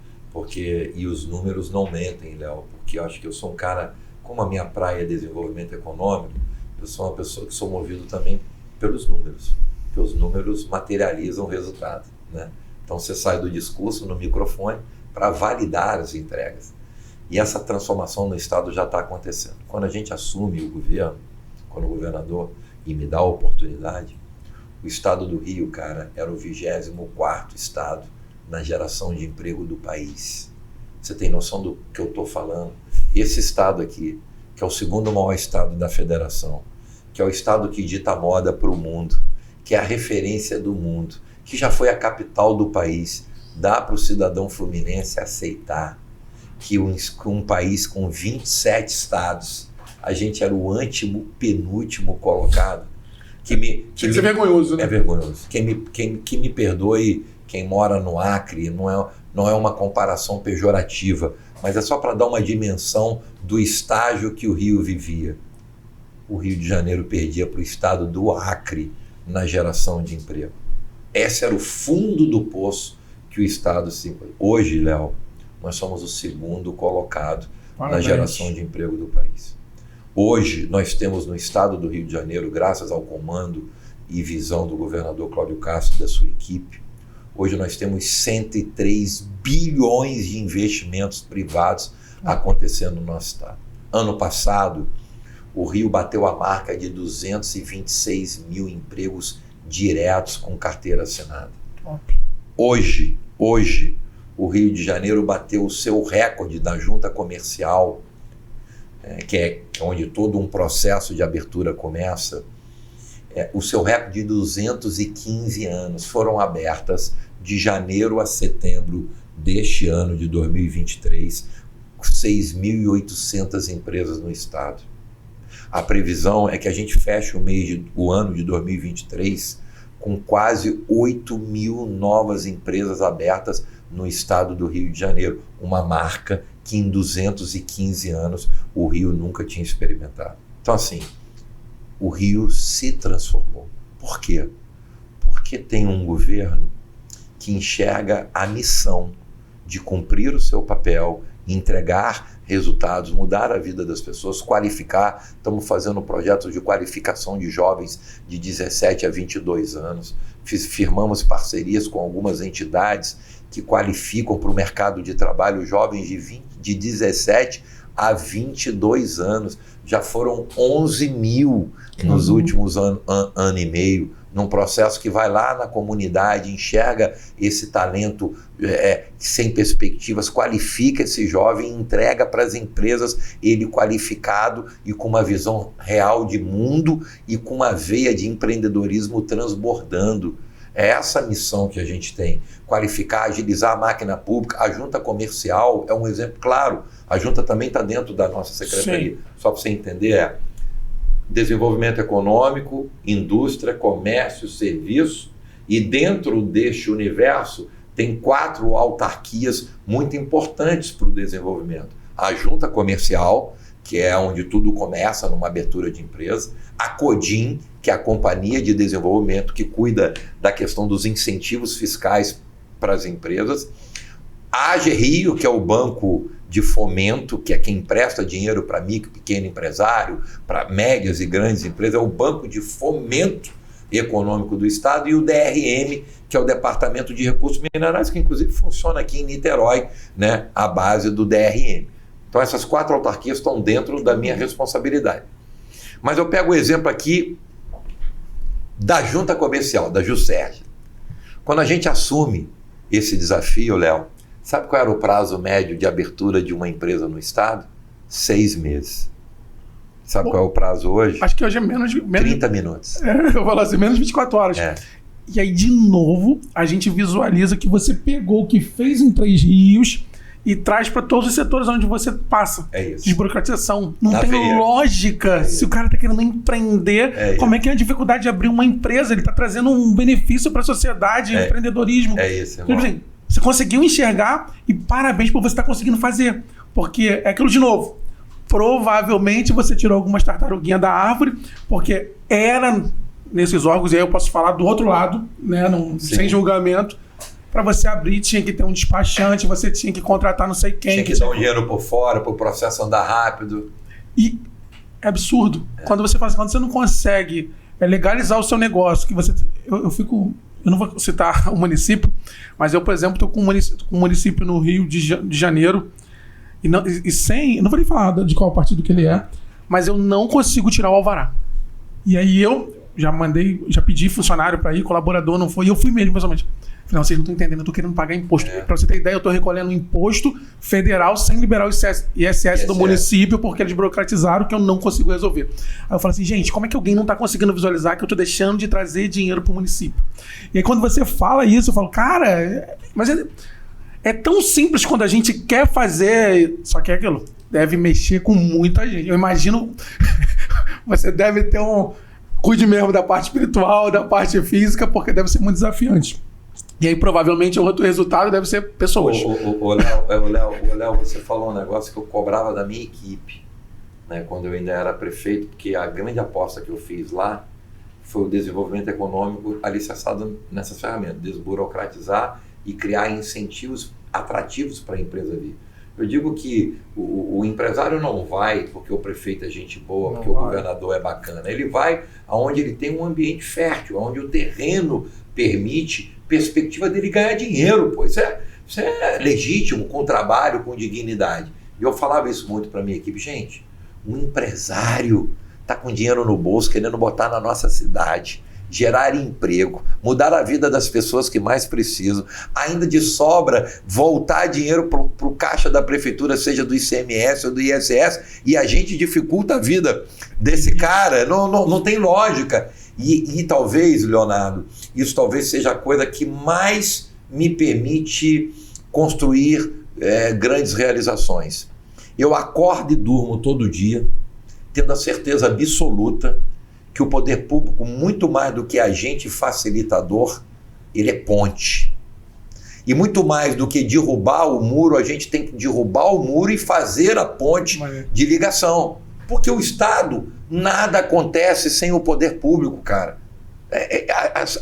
E os números não mentem, Léo, porque eu acho que eu sou um cara, como a minha praia é desenvolvimento econômico, eu sou uma pessoa que sou movido também pelos números, porque os números materializam o resultado, né? Então você sai do discurso no microfone para validar as entregas. E essa transformação no Estado já está acontecendo. Quando a gente assume o governo, quando o governador me dá a oportunidade, o Estado do Rio, cara, era o 24º Estado na geração de emprego do país. Você tem noção do que eu estou falando? Esse Estado aqui, que é o segundo maior Estado da Federação, que é o Estado que dita moda para o mundo, que é a referência do mundo, que já foi a capital do país, dá para o cidadão fluminense aceitar que um país com 27 estados, a gente era o penúltimo colocado. Isso é vergonhoso, né? É vergonhoso. Que me perdoe quem mora no Acre, não é uma comparação pejorativa, mas é só para dar uma dimensão do estágio que o Rio vivia. O Rio de Janeiro perdia para o estado do Acre na geração de emprego. Esse era o fundo do poço que o estado se... Hoje, Léo, nós somos o segundo colocado na geração de emprego do país. Hoje, nós temos no estado do Rio de Janeiro, graças ao comando e visão do governador Cláudio Castro e da sua equipe, hoje nós temos 103 bilhões de investimentos privados acontecendo no nosso estado. Ano passado, o Rio bateu a marca de 226 mil empregos diretos com carteira assinada. Hoje, o Rio de Janeiro bateu o seu recorde da junta comercial que é onde todo um processo de abertura começa, o seu recorde de 215 anos foram abertas de janeiro a setembro deste ano de 2023, 6.800 empresas no estado. A previsão é que a gente feche o ano de 2023 com quase 8.000 novas empresas abertas no estado do Rio de Janeiro, uma marca que em 215 anos o Rio nunca tinha experimentado. Então, assim, o Rio se transformou. Por quê? Porque tem um governo que enxerga a missão de cumprir o seu papel, entregar resultados, mudar a vida das pessoas, qualificar. Estamos fazendo projetos de qualificação de jovens de 17 a 22 anos. Firmamos parcerias com algumas entidades que qualificam para o mercado de trabalho jovens de 17 a 22 anos. Já foram 11.000 nos últimos ano e meio, num processo que vai lá na comunidade, enxerga esse talento sem perspectivas, qualifica esse jovem, entrega para as empresas ele qualificado e com uma visão real de mundo e com uma veia de empreendedorismo transbordando. É essa a missão que a gente tem, qualificar, agilizar a máquina pública. A junta comercial é um exemplo claro, a junta também está dentro da nossa secretaria. Sim. Só para você entender, desenvolvimento econômico, indústria, comércio, serviço, e dentro deste universo tem 4 autarquias muito importantes para o desenvolvimento. A junta comercial, que é onde tudo começa numa abertura de empresa, a CODIM, que é a Companhia de Desenvolvimento, que cuida da questão dos incentivos fiscais para as empresas, a AGRIO, que é o banco de fomento, que é quem empresta dinheiro para micro e pequeno empresário, para médias e grandes empresas, é o banco de fomento econômico do Estado, e o DRM, que é o Departamento de Recursos Minerais, que inclusive funciona aqui em Niterói, né, a base do DRM. Então essas 4 autarquias estão dentro da minha responsabilidade. Mas eu pego o exemplo aqui da junta comercial, da JUSERJ. Quando a gente assume esse desafio, Léo, sabe qual era o prazo médio de abertura de uma empresa no estado? 6 meses. Sabe qual é o prazo hoje? Acho que hoje é menos 30 minutos. Eu vou falar assim, menos 24 horas. E aí, de novo, a gente visualiza que você pegou o que fez em 3 Rios e traz para todos os setores onde você passa. É isso. Desburocratização. Não tem lógica. Se o cara está querendo empreender, como é que é a dificuldade de abrir uma empresa? Ele está trazendo um benefício para a sociedade, empreendedorismo. É isso, irmão. Assim, você conseguiu enxergar e parabéns por você estar conseguindo fazer. Porque é aquilo de novo. Provavelmente você tirou algumas tartaruguinhas da árvore, porque era nesses órgãos, e aí eu posso falar do outro lado, né, sem julgamento. Para você abrir, tinha que ter um despachante, você tinha que contratar não sei quem. Tinha que dar um dinheiro por fora, para o processo andar rápido. E é absurdo. Quando você faz, quando você não consegue legalizar o seu negócio, que você. Eu não vou citar o município, mas eu, por exemplo, estou com um município no Rio de Janeiro, eu não vou nem falar de qual partido que ele é, mas eu não consigo tirar o alvará. E aí eu já pedi funcionário para ir, colaborador não foi, e eu fui mesmo, pessoalmente. Não, vocês não estão entendendo, eu estou querendo pagar imposto. Para você ter ideia, eu estou recolhendo um imposto federal sem liberar o ISS do município, porque eles burocratizaram, que eu não consigo resolver. Aí eu falo assim, gente, como é que alguém não está conseguindo visualizar que eu estou deixando de trazer dinheiro para o município? E aí quando você fala isso, eu falo, cara, mas é tão simples quando a gente quer fazer, só que é aquilo, deve mexer com muita gente. Eu imagino, você deve ter cuide mesmo da parte espiritual, da parte física, porque deve ser muito desafiante. E aí, provavelmente, o outro resultado deve ser pessoas. Léo, você falou um negócio que eu cobrava da minha equipe, né, quando eu ainda era prefeito, porque a grande aposta que eu fiz lá foi o desenvolvimento econômico alicerçado nessas ferramentas, desburocratizar e criar incentivos atrativos para a empresa vir. Eu digo que o empresário não vai porque o prefeito é gente boa, porque o governador é bacana. Ele vai aonde ele tem um ambiente fértil, onde o terreno permite perspectiva dele ganhar dinheiro. Pô. Isso é legítimo, com trabalho, com dignidade. E eu falava isso muito para a minha equipe. Gente, um empresário está com dinheiro no bolso, querendo botar na nossa cidade. gerar emprego, mudar a vida das pessoas que mais precisam, ainda de sobra voltar dinheiro para o caixa da prefeitura, seja do ICMS ou do ISS, e a gente dificulta a vida desse cara, não tem lógica. E talvez, Leonardo, isso talvez seja a coisa que mais me permite construir grandes realizações. Eu acordo e durmo todo dia tendo a certeza absoluta que o poder público, muito mais do que agente facilitador, ele é ponte. E muito mais do que derrubar o muro, a gente tem que derrubar o muro e fazer a ponte de ligação. Porque o Estado, nada acontece sem o poder público, cara.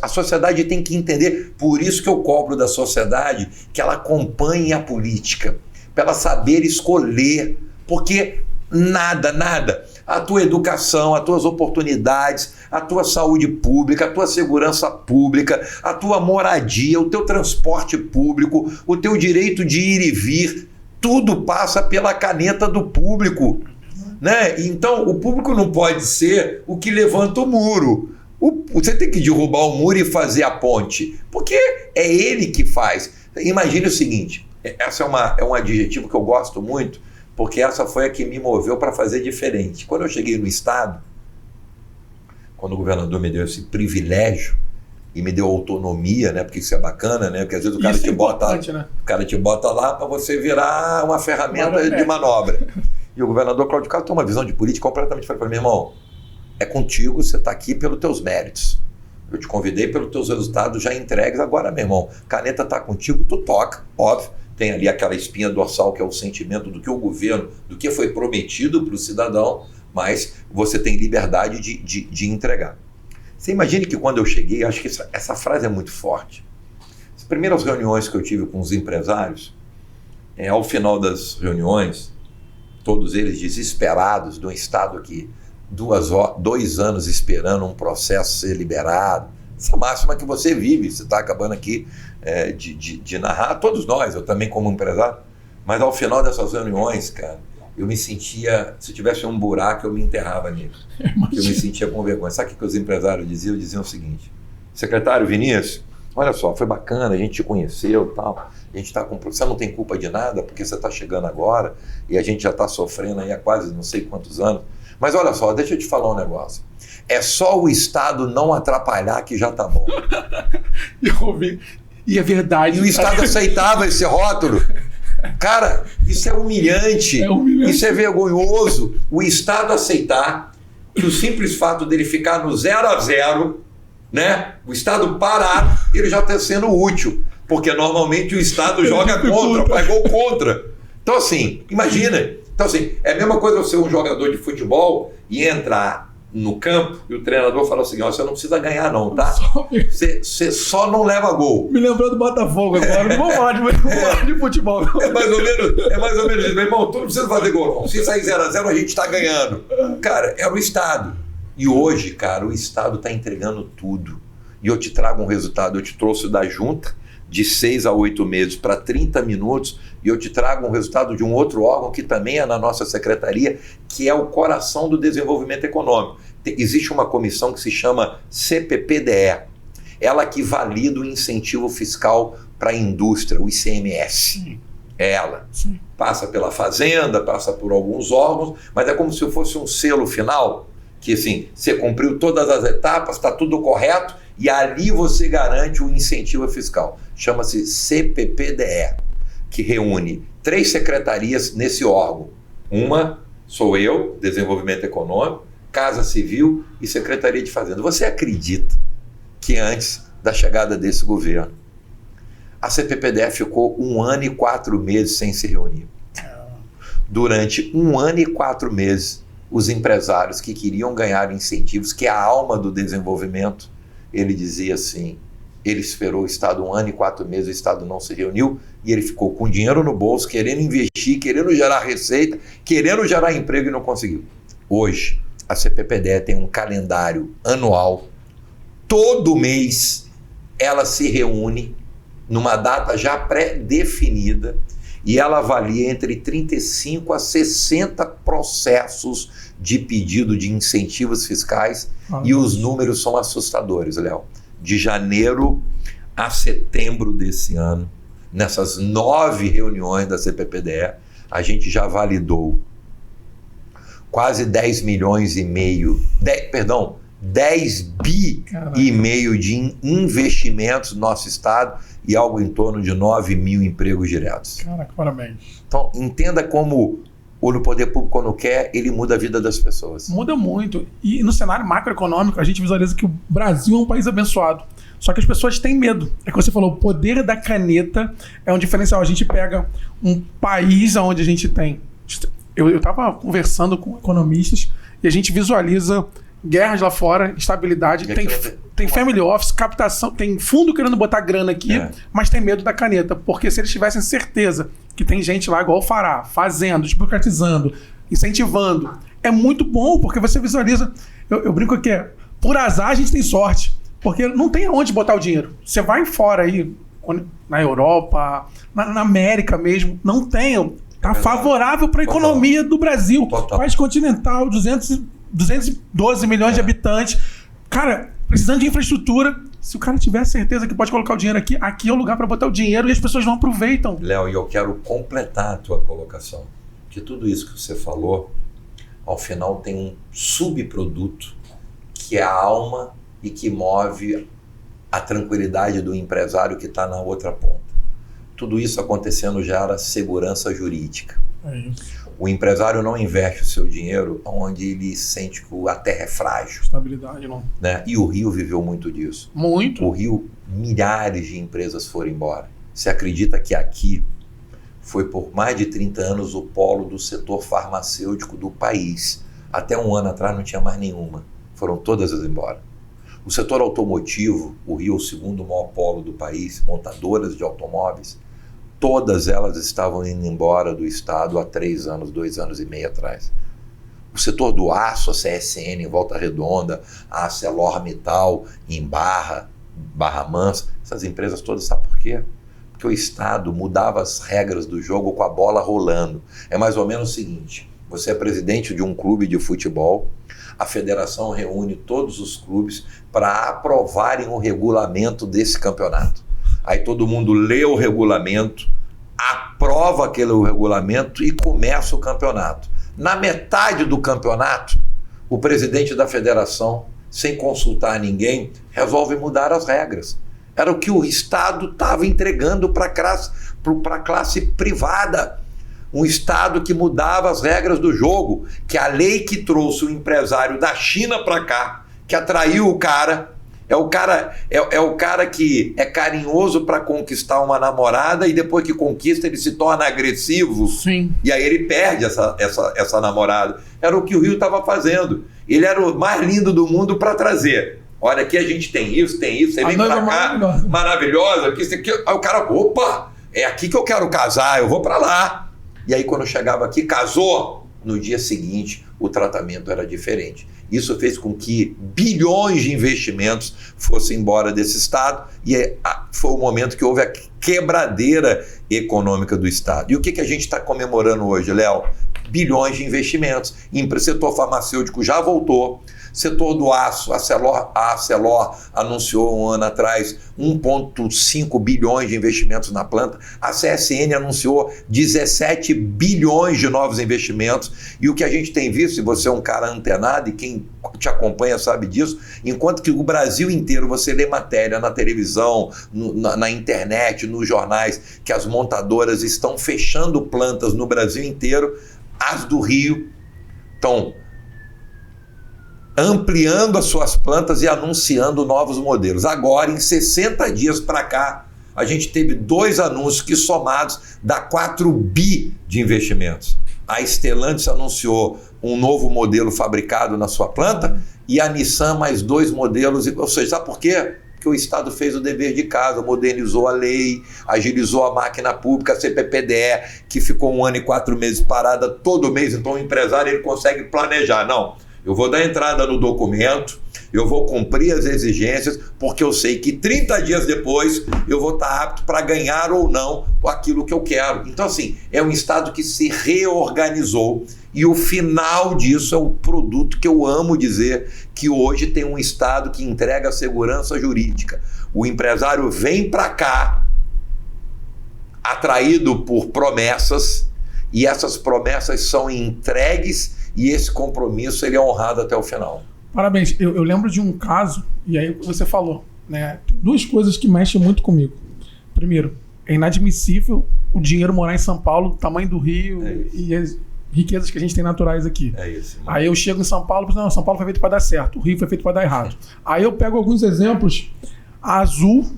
A sociedade tem que entender, por isso que eu cobro da sociedade que ela acompanhe a política, para ela saber escolher, porque nada, a tua educação, as tuas oportunidades, a tua saúde pública, a tua segurança pública, a tua moradia, o teu transporte público, o teu direito de ir e vir, tudo passa pela caneta do público, né? Então o público não pode ser o que levanta o muro. Você tem que derrubar o muro e fazer a ponte, porque é ele que faz. Imagine o seguinte, essa é um adjetivo que eu gosto muito, porque essa foi a que me moveu para fazer diferente. Quando eu cheguei no Estado, quando o governador me deu esse privilégio e me deu autonomia, né? Porque isso é bacana, né? Porque às vezes o cara te bota, né? O cara te bota lá para você virar uma ferramenta de manobra. E o governador Cláudio Castro tem uma visão de política completamente diferente. Meu irmão, é contigo, você está aqui pelos teus méritos. Eu te convidei pelos teus resultados já entregues. Agora, meu irmão, caneta está contigo, tu toca, óbvio. Tem ali aquela espinha dorsal que é o sentimento do que o governo, do que foi prometido para o cidadão, mas você tem liberdade de entregar. Você imagine que quando eu cheguei, acho que essa frase é muito forte. As primeiras reuniões que eu tive com os empresários, ao final das reuniões, todos eles desesperados de um Estado que 2 anos esperando um processo ser liberado, essa máxima que você vive, você está acabando aqui de narrar, todos nós, eu também como empresário, mas ao final dessas reuniões, cara, eu me sentia, se tivesse um buraco, eu me enterrava nele. Eu me sentia com vergonha. Sabe o que os empresários diziam? Diziam o seguinte: secretário Vinícius, olha só, foi bacana, a gente te conheceu e tal, a gente está com... Você não tem culpa de nada, porque você está chegando agora e a gente já está sofrendo aí há quase não sei quantos anos. Mas olha só, deixa eu te falar um negócio. É só o Estado não atrapalhar que já está bom. Eu ouvi. E é verdade. E o Estado aceitava esse rótulo. Cara, isso é humilhante. Isso é vergonhoso. O Estado aceitar que o simples fato dele ficar no 0-0, né? O Estado parar, ele já está sendo útil. Porque normalmente o Estado joga contra, faz gol contra. Então assim, imagina. Então assim, é a mesma coisa eu ser um jogador de futebol e entrar no campo e o treinador falar o seguinte: você não precisa ganhar não, tá? Você só não leva gol. Me lembrou do Botafogo agora, não vou falar de futebol. É mais ou menos isso. Meu irmão, tu não precisa fazer gol não. Se sair 0-0 a gente está ganhando. Cara, era o Estado. E hoje, cara, o Estado está entregando tudo. E eu te trago um resultado, eu te trouxe da junta de 6 a 8 meses para 30 minutos, e eu te trago um resultado de um outro órgão que também é na nossa secretaria, que é o coração do desenvolvimento econômico. Existe uma comissão que se chama CPPDE, ela que valida o incentivo fiscal para a indústria, o ICMS. Sim. É ela. Sim. Passa pela Fazenda, passa por alguns órgãos, mas é como se fosse um selo final, que assim, você cumpriu todas as etapas, está tudo correto, e ali você garante o incentivo fiscal. Chama-se CPPDE, que reúne 3 secretarias nesse órgão. Uma sou eu, Desenvolvimento Econômico, Casa Civil e Secretaria de Fazenda. Você acredita que antes da chegada desse governo, a CPPDE ficou 1 ano e 4 meses sem se reunir? Durante 1 ano e 4 meses, os empresários que queriam ganhar incentivos, que é a alma do desenvolvimento, ele dizia assim, ele esperou o Estado 1 ano e 4 meses, o Estado não se reuniu e ele ficou com dinheiro no bolso, querendo investir, querendo gerar receita, querendo gerar emprego e não conseguiu. Hoje, a CPPDE tem um calendário anual, todo mês ela se reúne numa data já pré-definida e ela avalia entre 35 a 60 processos de pedido de incentivos fiscais, e os números são assustadores, Léo. De janeiro a setembro desse ano, nessas 9 reuniões da CPPDE, a gente já validou quase 10 milhões e meio, 10 bi e meio de investimentos no nosso estado e algo em torno de 9 mil empregos diretos. Caraca, parabéns. Então, entenda como o poder público, quando quer, ele muda a vida das pessoas. Muda muito. E no cenário macroeconômico, a gente visualiza que o Brasil é um país abençoado. Só que as pessoas têm medo. É que você falou, o poder da caneta é um diferencial. A gente pega um país onde a gente tem... Eu estava conversando com economistas e a gente visualiza guerras lá fora, instabilidade, tem family office, captação, tem fundo querendo botar grana aqui, mas tem medo da caneta, porque se eles tivessem certeza que tem gente lá igual o Fará, fazendo, desburocratizando, incentivando, é muito bom, porque você visualiza, eu brinco aqui, por azar a gente tem sorte, porque não tem aonde botar o dinheiro. Você vai fora aí, na Europa, na América mesmo, não tem, tá favorável para a economia do Brasil, país continental, 212 milhões de habitantes. Cara, precisando de infraestrutura, se o cara tiver certeza que pode colocar o dinheiro aqui é o lugar para botar o dinheiro e as pessoas não aproveitam. Léo, e eu quero completar a tua colocação, que tudo isso que você falou, ao final tem um subproduto que é a alma e que move a tranquilidade do empresário que está na outra ponta. Tudo isso acontecendo gera segurança jurídica. É isso. O empresário não investe o seu dinheiro onde ele sente que a terra é frágil. Estabilidade, não. Né? E o Rio viveu muito disso. Muito. O Rio, milhares de empresas foram embora. Você acredita que aqui foi por mais de 30 anos o polo do setor farmacêutico do país. Até um ano atrás não tinha mais nenhuma. Foram todas embora. O setor automotivo, o Rio é o segundo maior polo do país, montadoras de automóveis, todas elas estavam indo embora do estado há 3 anos, 2 anos e meio atrás. O setor do aço, a CSN em Volta Redonda, a ArcelorMittal em Barra Mansa, essas empresas todas, sabe por quê? Porque o estado mudava as regras do jogo com a bola rolando. É mais ou menos o seguinte, você é presidente de um clube de futebol, a federação reúne todos os clubes para aprovarem o regulamento desse campeonato. Aí todo mundo lê o regulamento, aprova aquele regulamento e começa o campeonato. Na metade do campeonato, o presidente da federação, sem consultar ninguém, resolve mudar as regras. Era o que o Estado estava entregando para a classe privada. Um Estado que mudava as regras do jogo, que a lei que trouxe o empresário da China para cá, que atraiu o cara... É o cara que é carinhoso para conquistar uma namorada e depois que conquista ele se torna agressivo. Sim. E aí ele perde essa namorada. Era o que o Rio estava fazendo. Ele era o mais lindo do mundo para trazer. Olha, aqui a gente tem isso, você vem para cá, maravilhosa. Aqui, aí o cara, opa, é aqui que eu quero casar, eu vou para lá. E aí quando chegava aqui, casou, no dia seguinte o tratamento era diferente. Isso fez com que bilhões de investimentos fossem embora desse estado e foi o momento que houve a quebradeira econômica do estado. E o que a gente está comemorando hoje, Léo? Bilhões de investimentos. O setor farmacêutico já voltou. Setor do aço, a Arcelor anunciou um ano atrás 1,5 bilhões de investimentos na planta. A CSN anunciou 17 bilhões de novos investimentos. E o que a gente tem visto, se você é um cara antenado e quem te acompanha sabe disso, enquanto que o Brasil inteiro você lê matéria na televisão, na internet, nos jornais, que as montadoras estão fechando plantas no Brasil inteiro, as do Rio estão ampliando as suas plantas e anunciando novos modelos. Agora, em 60 dias para cá, a gente teve 2 anúncios que somados dá 4 bi de investimentos. A Stellantis anunciou um novo modelo fabricado na sua planta e a Nissan mais 2 modelos. Ou seja, sabe por quê? Porque o Estado fez o dever de casa, modernizou a lei, agilizou a máquina pública, a CPPDE, que ficou 1 ano e 4 meses parada todo mês. Então o empresário ele consegue planejar. Não, eu vou dar entrada no documento, eu vou cumprir as exigências, porque eu sei que 30 dias depois eu vou estar apto para ganhar ou não aquilo que eu quero. Então, assim, é um Estado que se reorganizou, e o final disso é o produto que eu amo dizer, que hoje tem um Estado que entrega segurança jurídica. O empresário vem para cá atraído por promessas, e essas promessas são entregues, e esse compromisso ele é honrado até o final. Parabéns. Eu lembro de um caso, e aí você falou, né? Tem duas coisas que mexem muito comigo. Primeiro, é inadmissível o dinheiro morar em São Paulo, do tamanho do Rio, e as riquezas que a gente tem naturais aqui. É isso. Mano. Aí eu chego em São Paulo e penso, não, São Paulo foi feito para dar certo, o Rio foi feito para dar errado. Aí eu pego alguns exemplos. A Azul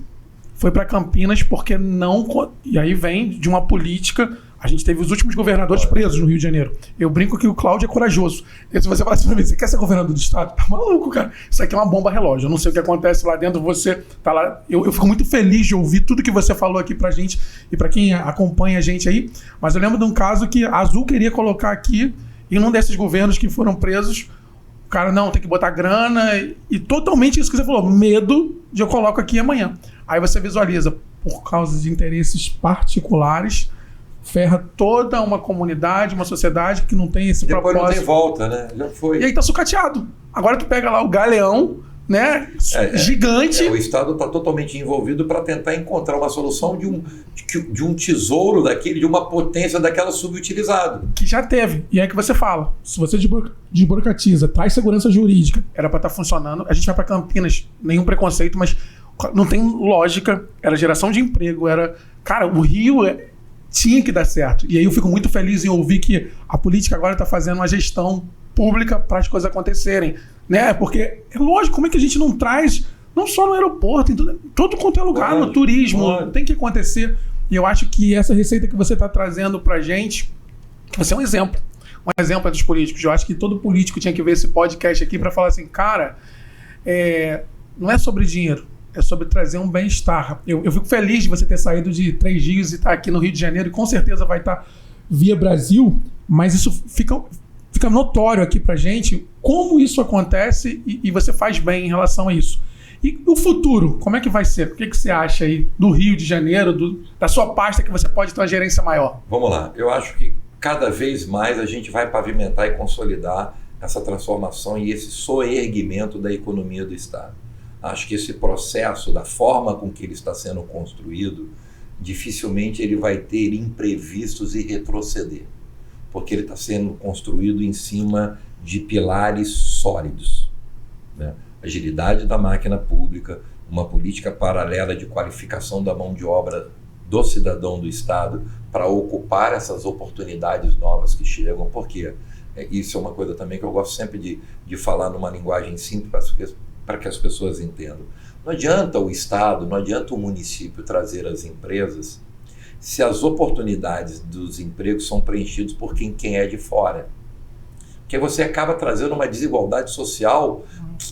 foi para Campinas porque não... E aí vem de uma política... A gente teve os últimos governadores presos no Rio de Janeiro. Eu brinco que o Cláudio é corajoso. E se você falar assim pra mim, você quer ser governador do estado? Tá maluco, cara. Isso aqui é uma bomba relógio. Eu não sei o que acontece lá dentro, você tá lá. Eu fico muito feliz de ouvir tudo que você falou aqui pra gente e pra quem acompanha a gente aí. Mas eu lembro de um caso que a Azul queria colocar aqui, e num desses governos que foram presos, o cara, não, tem que botar grana, e totalmente isso que você falou, medo de eu coloco aqui amanhã. Aí você visualiza, por causa de interesses particulares, ferra toda uma comunidade, uma sociedade que não tem esse depois propósito. Depois não tem volta, né? Já foi. E aí tá sucateado. Agora tu pega lá o Galeão, né? Gigante. O Estado está totalmente envolvido para tentar encontrar uma solução de um tesouro daquele, de uma potência daquela subutilizado. Que já teve. E é que você fala, se você desburocratiza, traz segurança jurídica, era para estar funcionando. A gente vai para Campinas, nenhum preconceito, mas não tem lógica. Era geração de emprego, era... Cara, o Rio tinha que dar certo. E aí eu fico muito feliz em ouvir que a política agora está fazendo uma gestão pública para as coisas acontecerem, né? Porque é lógico, como é que a gente não traz, não só no aeroporto, em todo quanto é lugar, no turismo, tem que acontecer. E eu acho que essa receita que você está trazendo para a gente, você é um exemplo dos políticos. Eu acho que todo político tinha que ver esse podcast aqui para falar assim, cara, não é sobre dinheiro, é sobre trazer um bem-estar. Eu fico feliz de você ter saído de 3 dias e estar aqui no Rio de Janeiro, e com certeza vai estar via Brasil, mas isso fica notório aqui pra gente como isso acontece, e você faz bem em relação a isso. E o futuro, como é que vai ser? O que você acha aí do Rio de Janeiro, da sua pasta, que você pode ter uma gerência maior? Vamos lá. Eu acho que cada vez mais a gente vai pavimentar e consolidar essa transformação e esse soerguimento da economia do Estado. Acho que esse processo, da forma com que ele está sendo construído, dificilmente ele vai ter imprevistos e retroceder, porque ele está sendo construído em cima de pilares sólidos, né? Agilidade da máquina pública, uma política paralela de qualificação da mão de obra do cidadão do Estado para ocupar essas oportunidades novas que chegam, porque isso é uma coisa também que eu gosto sempre de falar numa linguagem simples para que as pessoas entendam. Não adianta o Estado, não adianta o município trazer as empresas se as oportunidades dos empregos são preenchidos por quem é de fora. Porque você acaba trazendo uma desigualdade social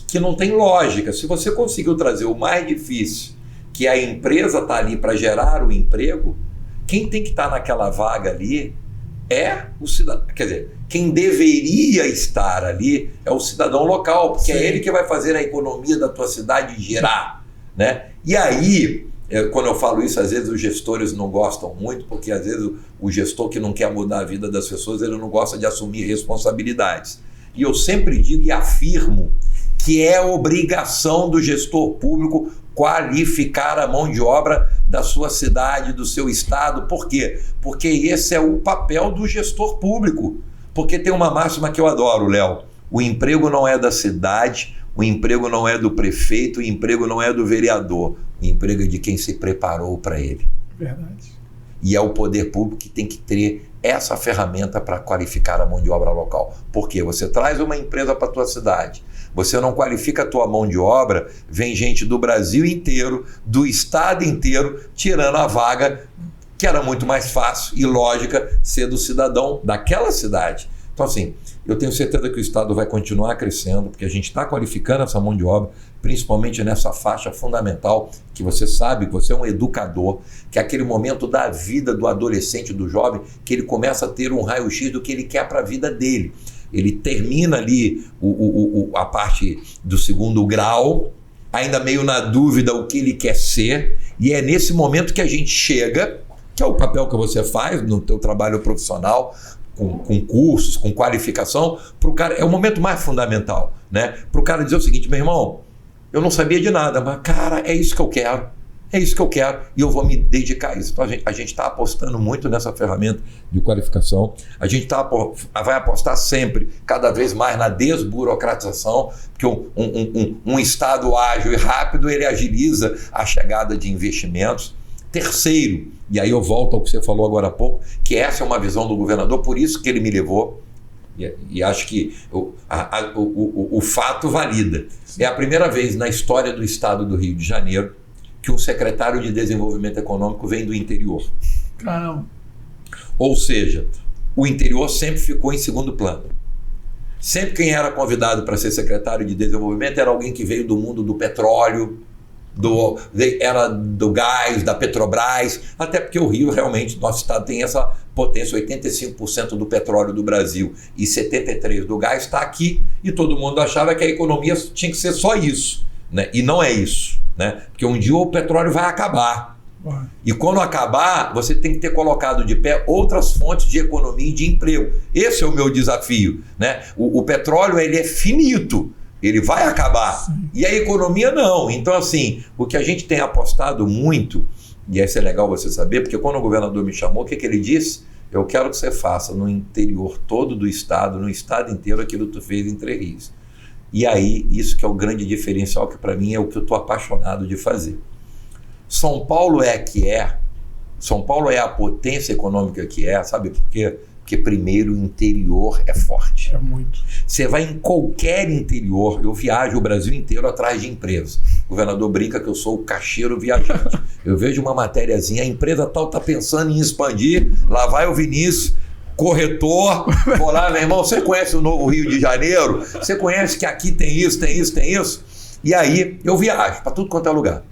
que não tem lógica. Se você conseguiu trazer o mais difícil, que a empresa está ali para gerar o emprego, quem tem que estar naquela vaga ali é o cidadão. Quer dizer, quem deveria estar ali é o cidadão local, porque é ele que vai fazer a economia da tua cidade girar, né? E aí, quando eu falo isso, às vezes os gestores não gostam muito, porque às vezes o gestor que não quer mudar a vida das pessoas, ele não gosta de assumir responsabilidades. E eu sempre digo e afirmo que é obrigação do gestor público qualificar a mão de obra da sua cidade, do seu estado. Por quê? Porque esse é o papel do gestor público. Porque tem uma máxima que eu adoro, Léo: o emprego não é da cidade, o emprego não é do prefeito, o emprego não é do vereador, o emprego é de quem se preparou para ele. Verdade. E é o poder público que tem que ter essa ferramenta para qualificar a mão de obra local. Porque você traz uma empresa para a tua cidade, você não qualifica a tua mão de obra, vem gente do Brasil inteiro, do estado inteiro, tirando a vaga que era muito mais fácil e lógica ser do cidadão daquela cidade. Então, assim, eu tenho certeza que o Estado vai continuar crescendo, porque a gente está qualificando essa mão de obra, principalmente nessa faixa fundamental, que você sabe que você é um educador, que é aquele momento da vida do adolescente, do jovem, que ele começa a ter um raio-x do que ele quer para a vida dele. ele termina ali a parte do segundo grau, ainda meio na dúvida o que ele quer ser, e é nesse momento que a gente chega, que é o papel que você faz no teu trabalho profissional, com cursos, com qualificação, pro cara, é o momento mais fundamental, né? Para o cara dizer o seguinte: meu irmão, eu não sabia de nada, mas cara, é isso que eu quero. É isso que eu quero e eu vou me dedicar a isso. Então a gente está apostando muito nessa ferramenta de qualificação. A gente vai apostar sempre, cada vez mais, na desburocratização, porque um Estado ágil e rápido, ele agiliza a chegada de investimentos. Terceiro, e aí eu volto ao que você falou agora há pouco, que essa é uma visão do governador, por isso que ele me levou, e acho que o fato valida. É a primeira vez na história do Estado do Rio de Janeiro que um secretário de desenvolvimento econômico vem do interior. Caramba. Ou seja, o interior sempre ficou em segundo plano. Sempre quem era convidado para ser secretário de desenvolvimento era alguém que veio do mundo do petróleo, era do gás, da Petrobras, até porque o Rio realmente, nosso estado tem essa potência, 85% do petróleo do Brasil e 73% do gás está aqui, e todo mundo achava que a economia tinha que ser só isso, né? E não é isso. Né? Porque um dia o petróleo vai acabar. E quando acabar, você tem que ter colocado de pé outras fontes de economia e de emprego. Esse é o meu desafio, né? O petróleo, ele é finito, ele vai acabar. Sim. E a economia não. Então, assim, o que a gente tem apostado muito, e isso é legal você saber, porque quando o governador me chamou, o que ele disse? Eu quero que você faça no interior todo do estado, no estado inteiro, aquilo que tu fez em Três Rios. E aí, isso que é o grande diferencial, que para mim é o que eu estou apaixonado de fazer. São Paulo é São Paulo é a potência econômica que é, sabe por quê? Porque primeiro o interior é forte. É muito. Você vai em qualquer interior, eu viajo o Brasil inteiro atrás de empresas. O governador brinca que eu sou o caixeiro viajante. Eu vejo uma matériazinha, a empresa tal está pensando em expandir, lá vai o Vinícius, corretor, vou lá, meu irmão, você conhece o novo Rio de Janeiro? Você conhece que aqui tem isso, tem isso, tem isso? E aí eu viajo para tudo quanto é lugar.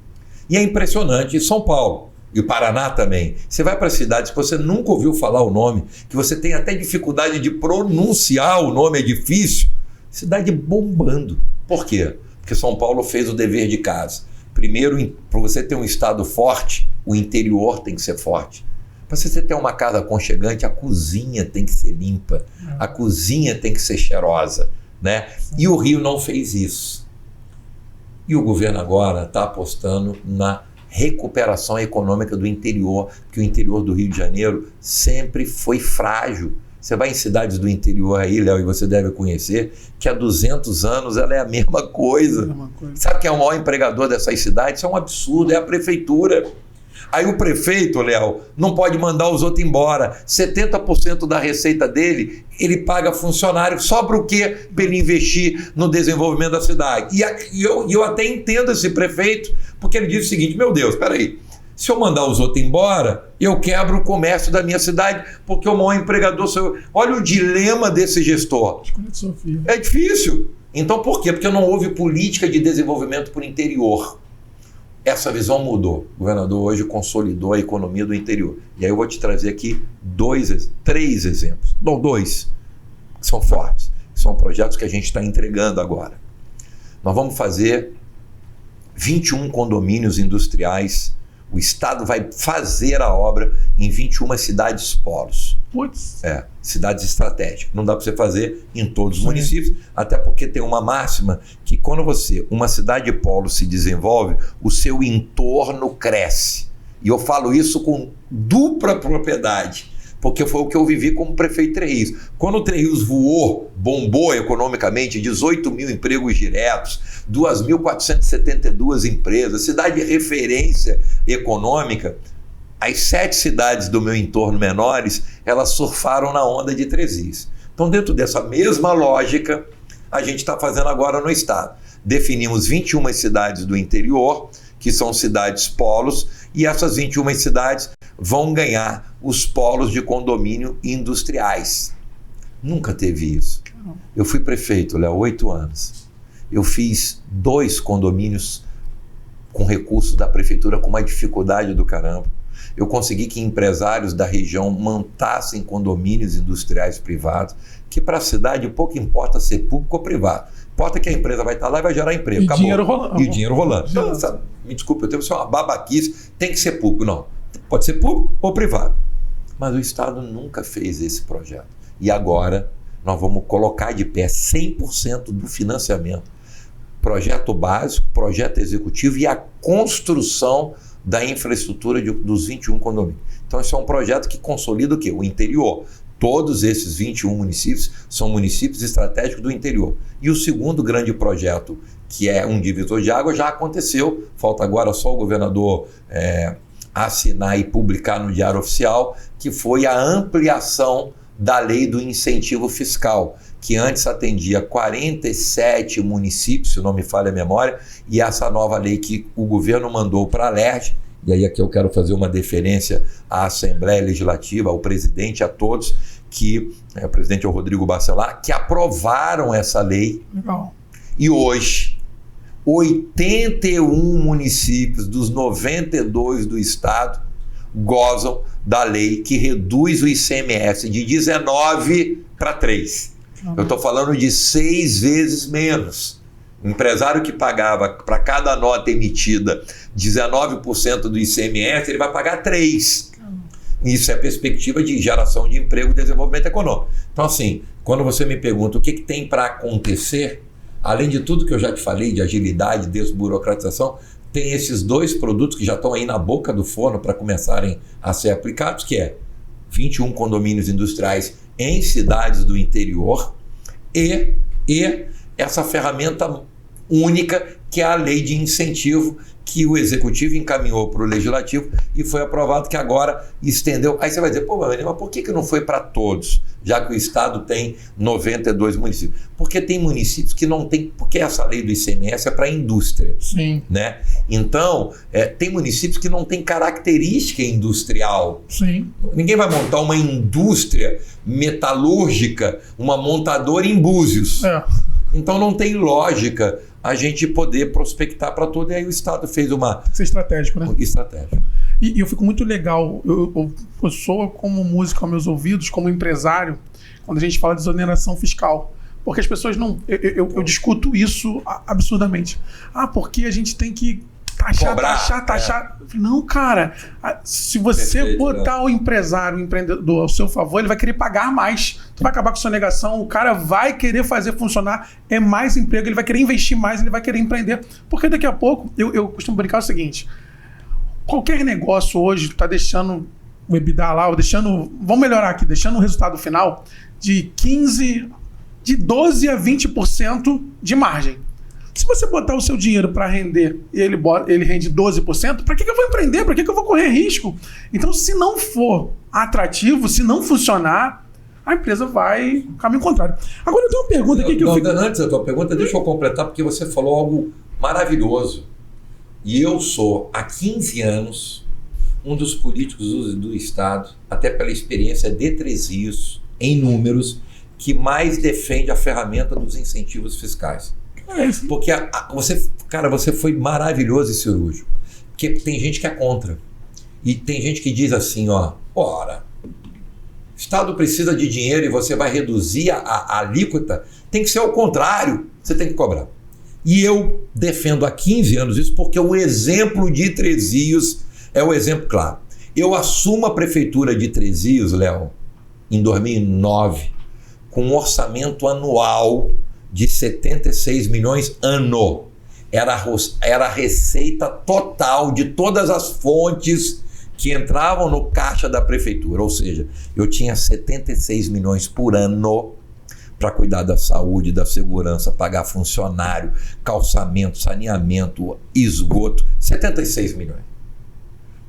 E é impressionante, São Paulo e o Paraná também. Você vai para cidades que você nunca ouviu falar o nome, que você tem até dificuldade de pronunciar o nome, é difícil. Cidade bombando. Por quê? Porque São Paulo fez o dever de casa. Primeiro, para você ter um estado forte, o interior tem que ser forte. Para você ter uma casa aconchegante, a cozinha tem que ser limpa, a cozinha tem que ser cheirosa, né? E o Rio não fez isso. E o governo agora está apostando na recuperação econômica do interior, que o interior do Rio de Janeiro sempre foi frágil. Você vai em cidades do interior aí, Léo, e você deve conhecer, que há 200 anos ela é a mesma coisa. Sabe quem é o maior empregador dessas cidades? Isso é um absurdo, é a prefeitura. Aí o prefeito, Léo, não pode mandar os outros embora. 70% da receita dele, ele paga funcionário. Sobra o quê para ele investir no desenvolvimento da cidade? E eu até entendo esse prefeito, porque ele diz o seguinte: meu Deus, espera aí, se eu mandar os outros embora, eu quebro o comércio da minha cidade, porque o maior empregador sou eu. Olha o dilema desse gestor. É difícil. Então por quê? Porque não houve política de desenvolvimento para o interior. Essa visão mudou. O governador hoje consolidou a economia do interior. E aí eu vou te trazer aqui três exemplos. Não, dois, que são fortes. São projetos que a gente está entregando agora. Nós vamos fazer 21 condomínios industriais. O Estado vai fazer a obra em 21 cidades polos. Putz. Cidades estratégicas. Não dá para você fazer em todos os municípios, até porque tem uma máxima que quando uma cidade polo se desenvolve, o seu entorno cresce. E eu falo isso com dupla propriedade, porque foi o que eu vivi como prefeito de Três Rios. Quando o Três Rios voou, bombou economicamente, 18 mil empregos diretos, 2.472 empresas, cidade de referência econômica, as 7 cidades do meu entorno menores, elas surfaram na onda de Três Rios. Então, dentro dessa mesma lógica, a gente está fazendo agora no estado. Definimos 21 cidades do interior, que são cidades polos, e essas 21 cidades vão ganhar os polos de condomínio industriais. Nunca teve isso. Eu fui prefeito, Léo, 8 anos. Eu fiz 2 condomínios com recursos da prefeitura com uma dificuldade do caramba. eu consegui que empresários da região montassem condomínios industriais privados, que para a cidade pouco importa ser público ou privado. Importa que a empresa vai estar lá e vai gerar emprego. E acabou. dinheiro rolando. E dinheiro rolando. Então, sabe, me desculpe, eu tenho que ser uma babaquice, tem que ser público. Não, pode ser público ou privado. Mas o Estado nunca fez esse projeto. E agora nós vamos colocar de pé 100% do financiamento. Projeto básico, projeto executivo e a construção da infraestrutura dos 21 condomínios. Então, esse é um projeto que consolida o quê? O interior. Todos esses 21 municípios são municípios estratégicos do interior. E o segundo grande projeto, que é um divisor de água, já aconteceu. Falta agora só o governador assinar e publicar no Diário Oficial, que foi a ampliação da lei do incentivo fiscal, que antes atendia 47 municípios, se não me falha a memória, e essa nova lei que o governo mandou para a LERJ, e aí aqui eu quero fazer uma deferência à Assembleia Legislativa, ao presidente, a todos, que o presidente é o Rodrigo Bacelar, que aprovaram essa lei. Legal. E hoje, 81 municípios dos 92 do estado gozam da lei que reduz o ICMS de 19 para 3. Eu estou falando de 6 vezes menos. O empresário que pagava para cada nota emitida 19% do ICMS, ele vai pagar 3%. Isso é perspectiva de geração de emprego e desenvolvimento econômico. Então, assim, quando você me pergunta o que tem para acontecer, além de tudo que eu já te falei, de agilidade, desburocratização, tem esses 2 produtos que já estão aí na boca do forno para começarem a ser aplicados, que é 21 condomínios industriais em cidades do interior e essa ferramenta única que é a lei de incentivo que o Executivo encaminhou para o Legislativo e foi aprovado, que agora estendeu. Aí você vai dizer, pô, mas por que não foi para todos, já que o Estado tem 92 municípios? Porque tem municípios que não tem, porque essa lei do ICMS é para a indústria. Sim. Né? Então, tem municípios que não tem característica industrial. Sim. Ninguém vai montar uma indústria metalúrgica, uma montadora em Búzios. Então não tem lógica a gente poder prospectar para todo. E aí o Estado fez uma... Tem que ser estratégico, né? Estratégico. E eu fico muito legal, eu sou como música aos meus ouvidos, como empresário, quando a gente fala de exoneração fiscal. Porque as pessoas não... Eu discuto isso absurdamente. Porque a gente tem que taxar. Não, cara. Se você botar o empresário, o empreendedor ao seu favor, ele vai querer pagar mais. Tu vai acabar com sonegação, o cara vai querer fazer funcionar, é mais emprego, ele vai querer investir mais, ele vai querer empreender. Porque daqui a pouco, eu costumo brincar o seguinte, qualquer negócio hoje está deixando o EBITDA lá, vamos melhorar aqui, deixando o resultado final de 12 a 20% de margem. Se você botar o seu dinheiro para render e ele rende 12%, para que eu vou empreender? Para que eu vou correr risco? Então, se não for atrativo, se não funcionar, a empresa vai caminho contrário. Agora eu tenho uma pergunta aqui que eu fico... Antes da tua pergunta, deixa eu completar, porque você falou algo maravilhoso. E eu sou, há 15 anos, um dos políticos do Estado, até pela experiência de 3 Rios, em números, que defende a ferramenta dos incentivos fiscais. Porque você foi maravilhoso e cirúrgico. Porque tem gente que é contra. E tem gente que diz assim, ora, o Estado precisa de dinheiro e você vai reduzir a alíquota. Tem que ser ao contrário, você tem que cobrar. E eu defendo há 15 anos isso, porque o exemplo de 3 Rios é o exemplo claro. Eu assumo a prefeitura de 3 Rios, Léo, em 2009, com um orçamento anual de 76 milhões ano. Era a receita total de todas as fontes que entravam no caixa da prefeitura. Ou seja, eu tinha 76 milhões por ano para cuidar da saúde, da segurança, pagar funcionário, calçamento, saneamento, esgoto. 76 milhões.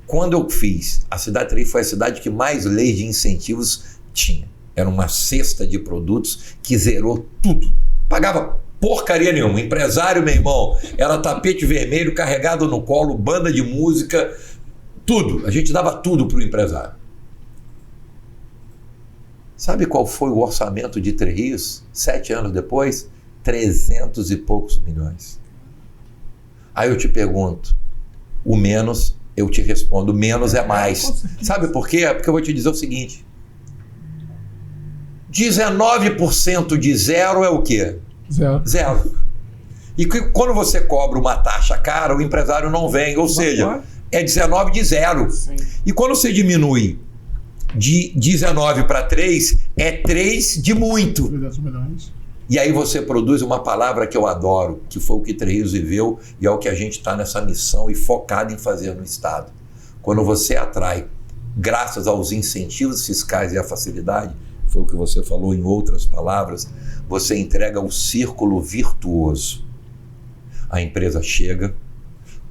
Quando eu fiz, a cidade de 3 Rios foi a cidade que mais leis de incentivos tinha. Era uma cesta de produtos que zerou tudo. Pagava porcaria nenhuma. Empresário, meu irmão, era tapete vermelho carregado no colo, banda de música, tudo. A gente dava tudo para o empresário. Sabe qual foi o orçamento de 3 Rios 7 anos depois? 300 e poucos milhões. Aí eu te pergunto, o menos eu te respondo, menos é mais. Sabe por quê? Porque eu vou te dizer o seguinte, 19% de zero é o quê? Zero. E quando você cobra uma taxa cara, o empresário não vem, ou seja, é 19 de zero. Sim. E quando você diminui de 19 para 3, é 3 de muito. 200 milhões. E aí você produz uma palavra que eu adoro, que foi o que Três viveu e é o que a gente está nessa missão e focado em fazer no Estado. Quando você atrai, graças aos incentivos fiscais e à facilidade, foi o que você falou em outras palavras, você entrega o círculo virtuoso. A empresa chega,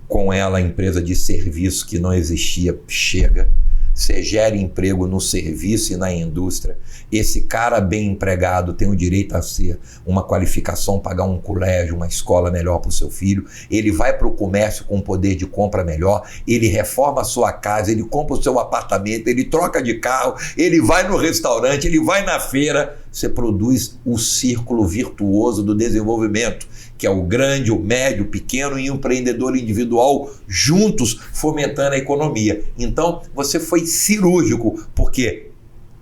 com ela a empresa de serviço que não existia chega, você gera emprego no serviço e na indústria. Esse cara bem empregado tem o direito a ser uma qualificação, pagar um colégio, uma escola melhor para o seu filho. Ele vai para o comércio com poder de compra melhor, ele reforma a sua casa, ele compra o seu apartamento, ele troca de carro, ele vai no restaurante, ele vai na feira. Você produz o círculo virtuoso do desenvolvimento, que é o grande, o médio, o pequeno e o empreendedor individual juntos fomentando a economia. Então, você foi cirúrgico, porque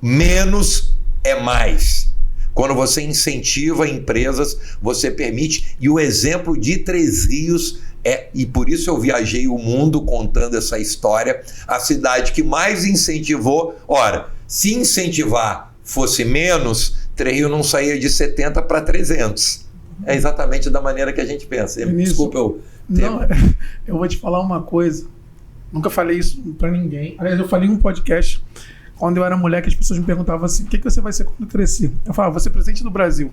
menos é mais. Quando você incentiva empresas, você permite. E o exemplo de Três Rios e por isso eu viajei o mundo contando essa história, a cidade que mais incentivou. Ora, se incentivar fosse menos, Três Rios não saía de 70 para 300. É exatamente da maneira que a gente pensa. Desculpa eu... Não, eu vou te falar uma coisa. Nunca falei isso pra ninguém. Aliás, eu falei em um podcast quando eu era mulher, que as pessoas me perguntavam assim, o que você vai ser quando crescer? Eu falava, vou ser presidente do Brasil.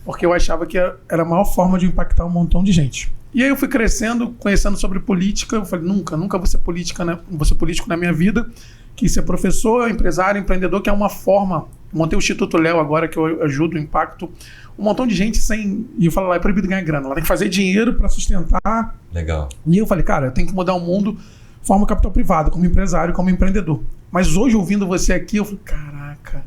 Porque eu achava que era a maior forma de impactar um montão de gente. E aí eu fui crescendo, conhecendo sobre política. Eu falei, nunca vou ser político na minha vida. Quis ser professor, empresário, empreendedor, que é uma forma... Montei o Instituto Léo agora, que eu ajudo o impacto. Um montão de gente sem... E eu falo lá, é proibido ganhar grana. Ela tem que fazer dinheiro para sustentar. Legal. E eu falei, cara, eu tenho que mudar o mundo, forma capital privado, como empresário, como empreendedor. Mas hoje, ouvindo você aqui, eu falei, caraca.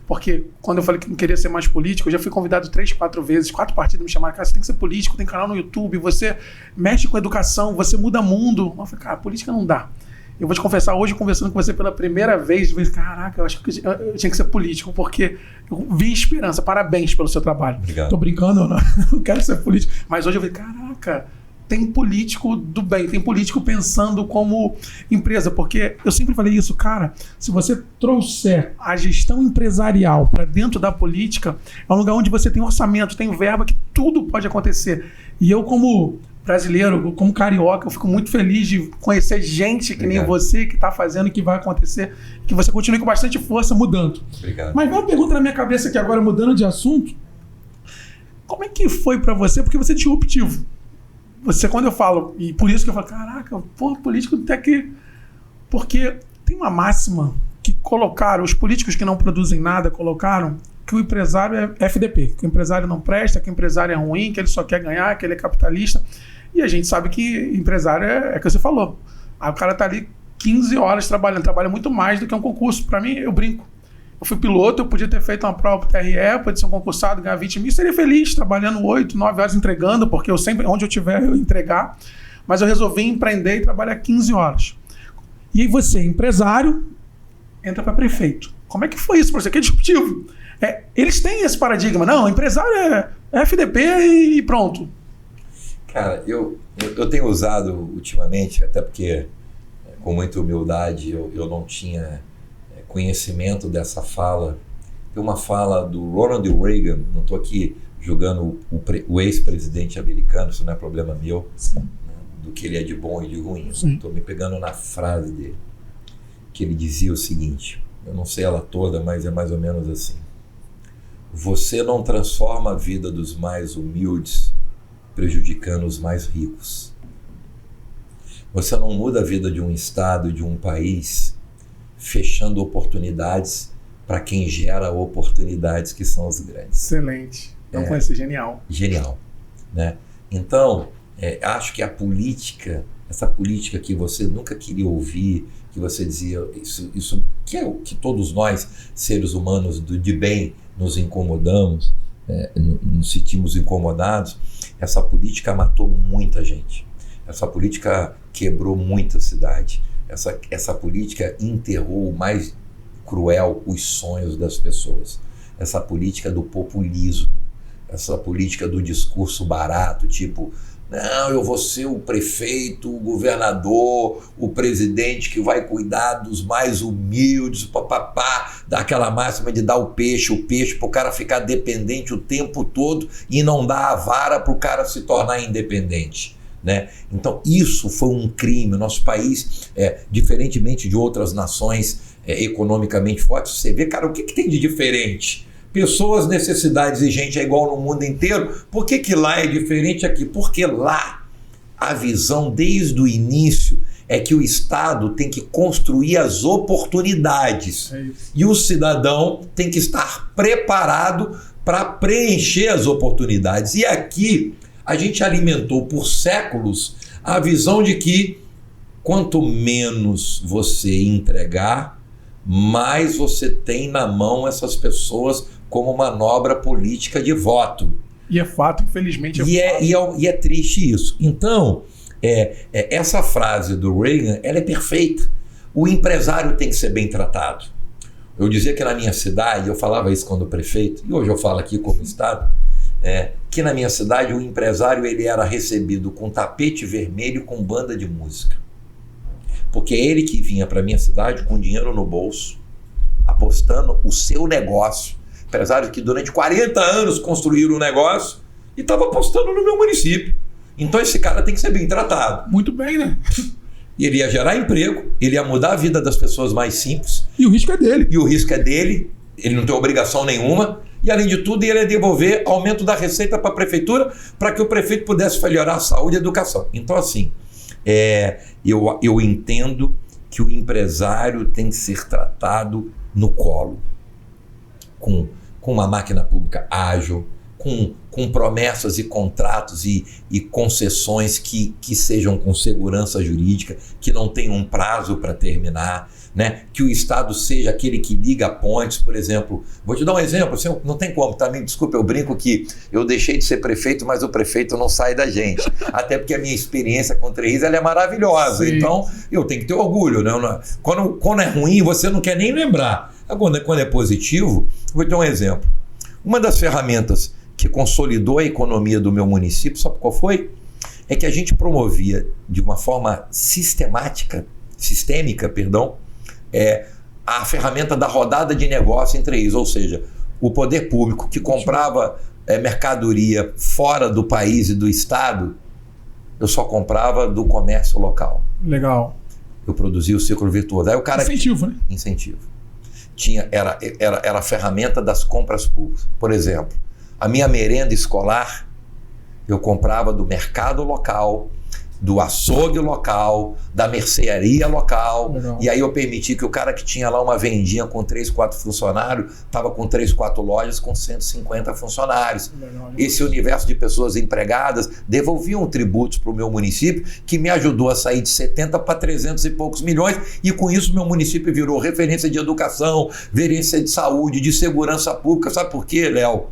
Porque quando eu falei que não queria ser mais político, eu já fui convidado 3, 4 vezes, 4 partidos me chamaram, cara, você tem que ser político, tem canal no YouTube, você mexe com educação, você muda mundo. Eu falei, cara, política não dá. Eu vou te confessar, hoje conversando com você pela primeira vez, eu falei, caraca, eu acho que eu tinha que ser político, porque eu vi esperança. Parabéns pelo seu trabalho. Obrigado. Tô brincando, eu não quero ser político. Mas hoje eu falei, caraca, tem político do bem, tem político pensando como empresa. Porque eu sempre falei isso, cara, se você trouxer a gestão empresarial para dentro da política, é um lugar onde você tem orçamento, tem verba, que tudo pode acontecer. E eu, como brasileiro, como carioca, eu fico muito feliz de conhecer gente que nem você, que está fazendo, que vai acontecer, que você continue com bastante força mudando. Obrigado. Mas uma pergunta na minha cabeça aqui agora, mudando de assunto, como é que foi para você? Porque você é disruptivo. Você, quando eu falo, e por isso que eu falo, caraca, pô, político até que... Porque tem uma máxima que colocaram, os políticos que não produzem nada colocaram, que o empresário é FDP, que o empresário não presta, que o empresário é ruim, que ele só quer ganhar, que ele é capitalista. E a gente sabe que empresário é o que você falou. Aí o cara tá ali 15 horas trabalhando, trabalha muito mais do que um concurso. Para mim, eu brinco. Eu fui piloto, eu podia ter feito uma prova pro TRE, podia ser um concursado, ganhar 20 mil, seria feliz, trabalhando 8, 9 horas entregando, porque eu sempre, onde eu tiver, eu entregar. Mas eu resolvi empreender e trabalhar 15 horas. E aí você, empresário, entra para prefeito. Como é que foi isso para você? Que é disruptivo. Eles têm esse paradigma. Não, empresário é FDP e pronto. Cara, eu tenho usado ultimamente, até porque com muita humildade eu não tinha conhecimento dessa fala. Tem uma fala do Ronald Reagan, não estou aqui julgando o ex-presidente americano, isso não é problema meu, né, do que ele é de bom e de ruim. Estou me pegando na frase dele, que ele dizia o seguinte, eu não sei ela toda, mas é mais ou menos assim: você não transforma a vida dos mais humildes prejudicando os mais ricos. Você não muda a vida de um estado, de um país, fechando oportunidades para quem gera oportunidades, que são os grandes. Excelente. Não conheço, genial. Genial, né? Então, acho que a política, essa política que você nunca queria ouvir, que você dizia, isso que é o que todos nós, seres humanos de bem, nos incomodamos, nos sentimos incomodados. Essa política matou muita gente. Essa política quebrou muita cidade. essa política enterrou o mais cruel, os sonhos das pessoas. Essa política do populismo, essa política do discurso barato, tipo, não, eu vou ser o prefeito, o governador, o presidente que vai cuidar dos mais humildes, papapá, daquela máxima de dar o peixe para o cara ficar dependente o tempo todo e não dar a vara para o cara se tornar independente. Né? Então isso foi um crime. Nosso país, diferentemente de outras nações economicamente fortes, você vê, cara, o que tem de diferente? Pessoas, necessidades e gente é igual no mundo inteiro. Por que lá é diferente aqui? Porque lá a visão desde o início é que o Estado tem que construir as oportunidades e o cidadão tem que estar preparado para preencher as oportunidades. E aqui a gente alimentou por séculos a visão de que quanto menos você entregar, mais você tem na mão essas pessoas como manobra política de voto. E é fato, infelizmente fato. E é triste isso. Então, essa frase do Reagan, ela é perfeita. O empresário tem que ser bem tratado. Eu dizia que na minha cidade, eu falava isso quando prefeito, e hoje eu falo aqui como Estado, que na minha cidade o empresário ele era recebido com tapete vermelho com banda de música. Porque é ele que vinha para a minha cidade com dinheiro no bolso, apostando o seu negócio. Empresários que durante 40 anos construíram um negócio e estavam apostando no meu município. Então esse cara tem que ser bem tratado. Muito bem, né? E ele ia gerar emprego, ele ia mudar a vida das pessoas mais simples. E o risco é dele. Ele não tem obrigação nenhuma. E além de tudo, ele ia devolver aumento da receita para a prefeitura para que o prefeito pudesse melhorar a saúde e a educação. Então assim, eu entendo que o empresário tem que ser tratado no colo. Com uma máquina pública ágil, com promessas e contratos e concessões que sejam com segurança jurídica, que não tenham um prazo para terminar, né? Que o Estado seja aquele que liga pontes, por exemplo. Vou te dar um exemplo, assim, não tem como, tá? Me desculpa, eu brinco que eu deixei de ser prefeito, mas o prefeito não sai da gente. Até porque a minha experiência com o Três ela é maravilhosa. Sim. Então eu tenho que ter orgulho, né? Quando é ruim, você não quer nem lembrar. Agora, quando é positivo, vou te dar um exemplo. Uma das ferramentas que consolidou a economia do meu município, sabe qual foi? É que a gente promovia de uma forma sistêmica, a ferramenta da rodada de negócio entre eles, ou seja, o poder público que comprava mercadoria fora do país e do estado, eu só comprava do comércio local. Legal. Eu produzia o ciclo virtuoso. Aí o cara incentivo, né? Incentivo. Era a ferramenta das compras públicas. Por exemplo, a minha merenda escolar eu comprava do mercado local, do açougue local, da mercearia local. Legal. E aí eu permiti que o cara que tinha lá uma vendinha com 3, 4 funcionários, estava com 3, 4 lojas com 150 funcionários. Legal. Esse universo de pessoas empregadas devolviam tributos para o meu município, que me ajudou a sair de 70 para 300 e poucos milhões, e com isso meu município virou referência de educação, referência de saúde, de segurança pública. Sabe por quê, Léo?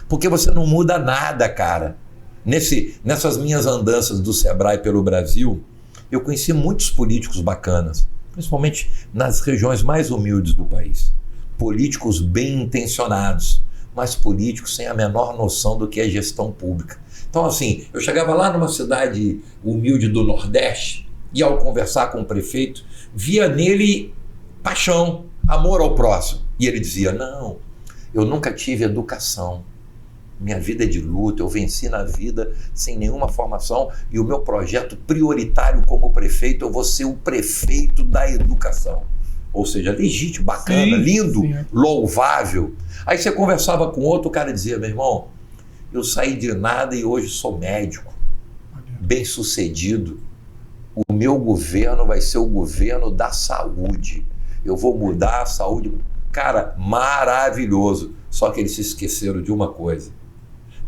Porque você não muda nada, cara. Nessas minhas andanças do Sebrae pelo Brasil, eu conheci muitos políticos bacanas, principalmente nas regiões mais humildes do país. Políticos bem intencionados, mas políticos sem a menor noção do que é gestão pública. Então, assim, eu chegava lá numa cidade humilde do Nordeste e, ao conversar com o prefeito, via nele paixão, amor ao próximo. E ele dizia, não, eu nunca tive educação. Minha vida é de luta, eu venci na vida sem nenhuma formação e o meu projeto prioritário como prefeito, eu vou ser o prefeito da educação. Ou seja, legítimo, bacana, sim, lindo, sim, louvável. Aí você conversava com outro, o cara dizia, meu irmão, eu saí de nada e hoje sou médico, bem sucedido. O meu governo vai ser o governo da saúde. Eu vou mudar a saúde. Cara, maravilhoso. Só que eles se esqueceram de uma coisa.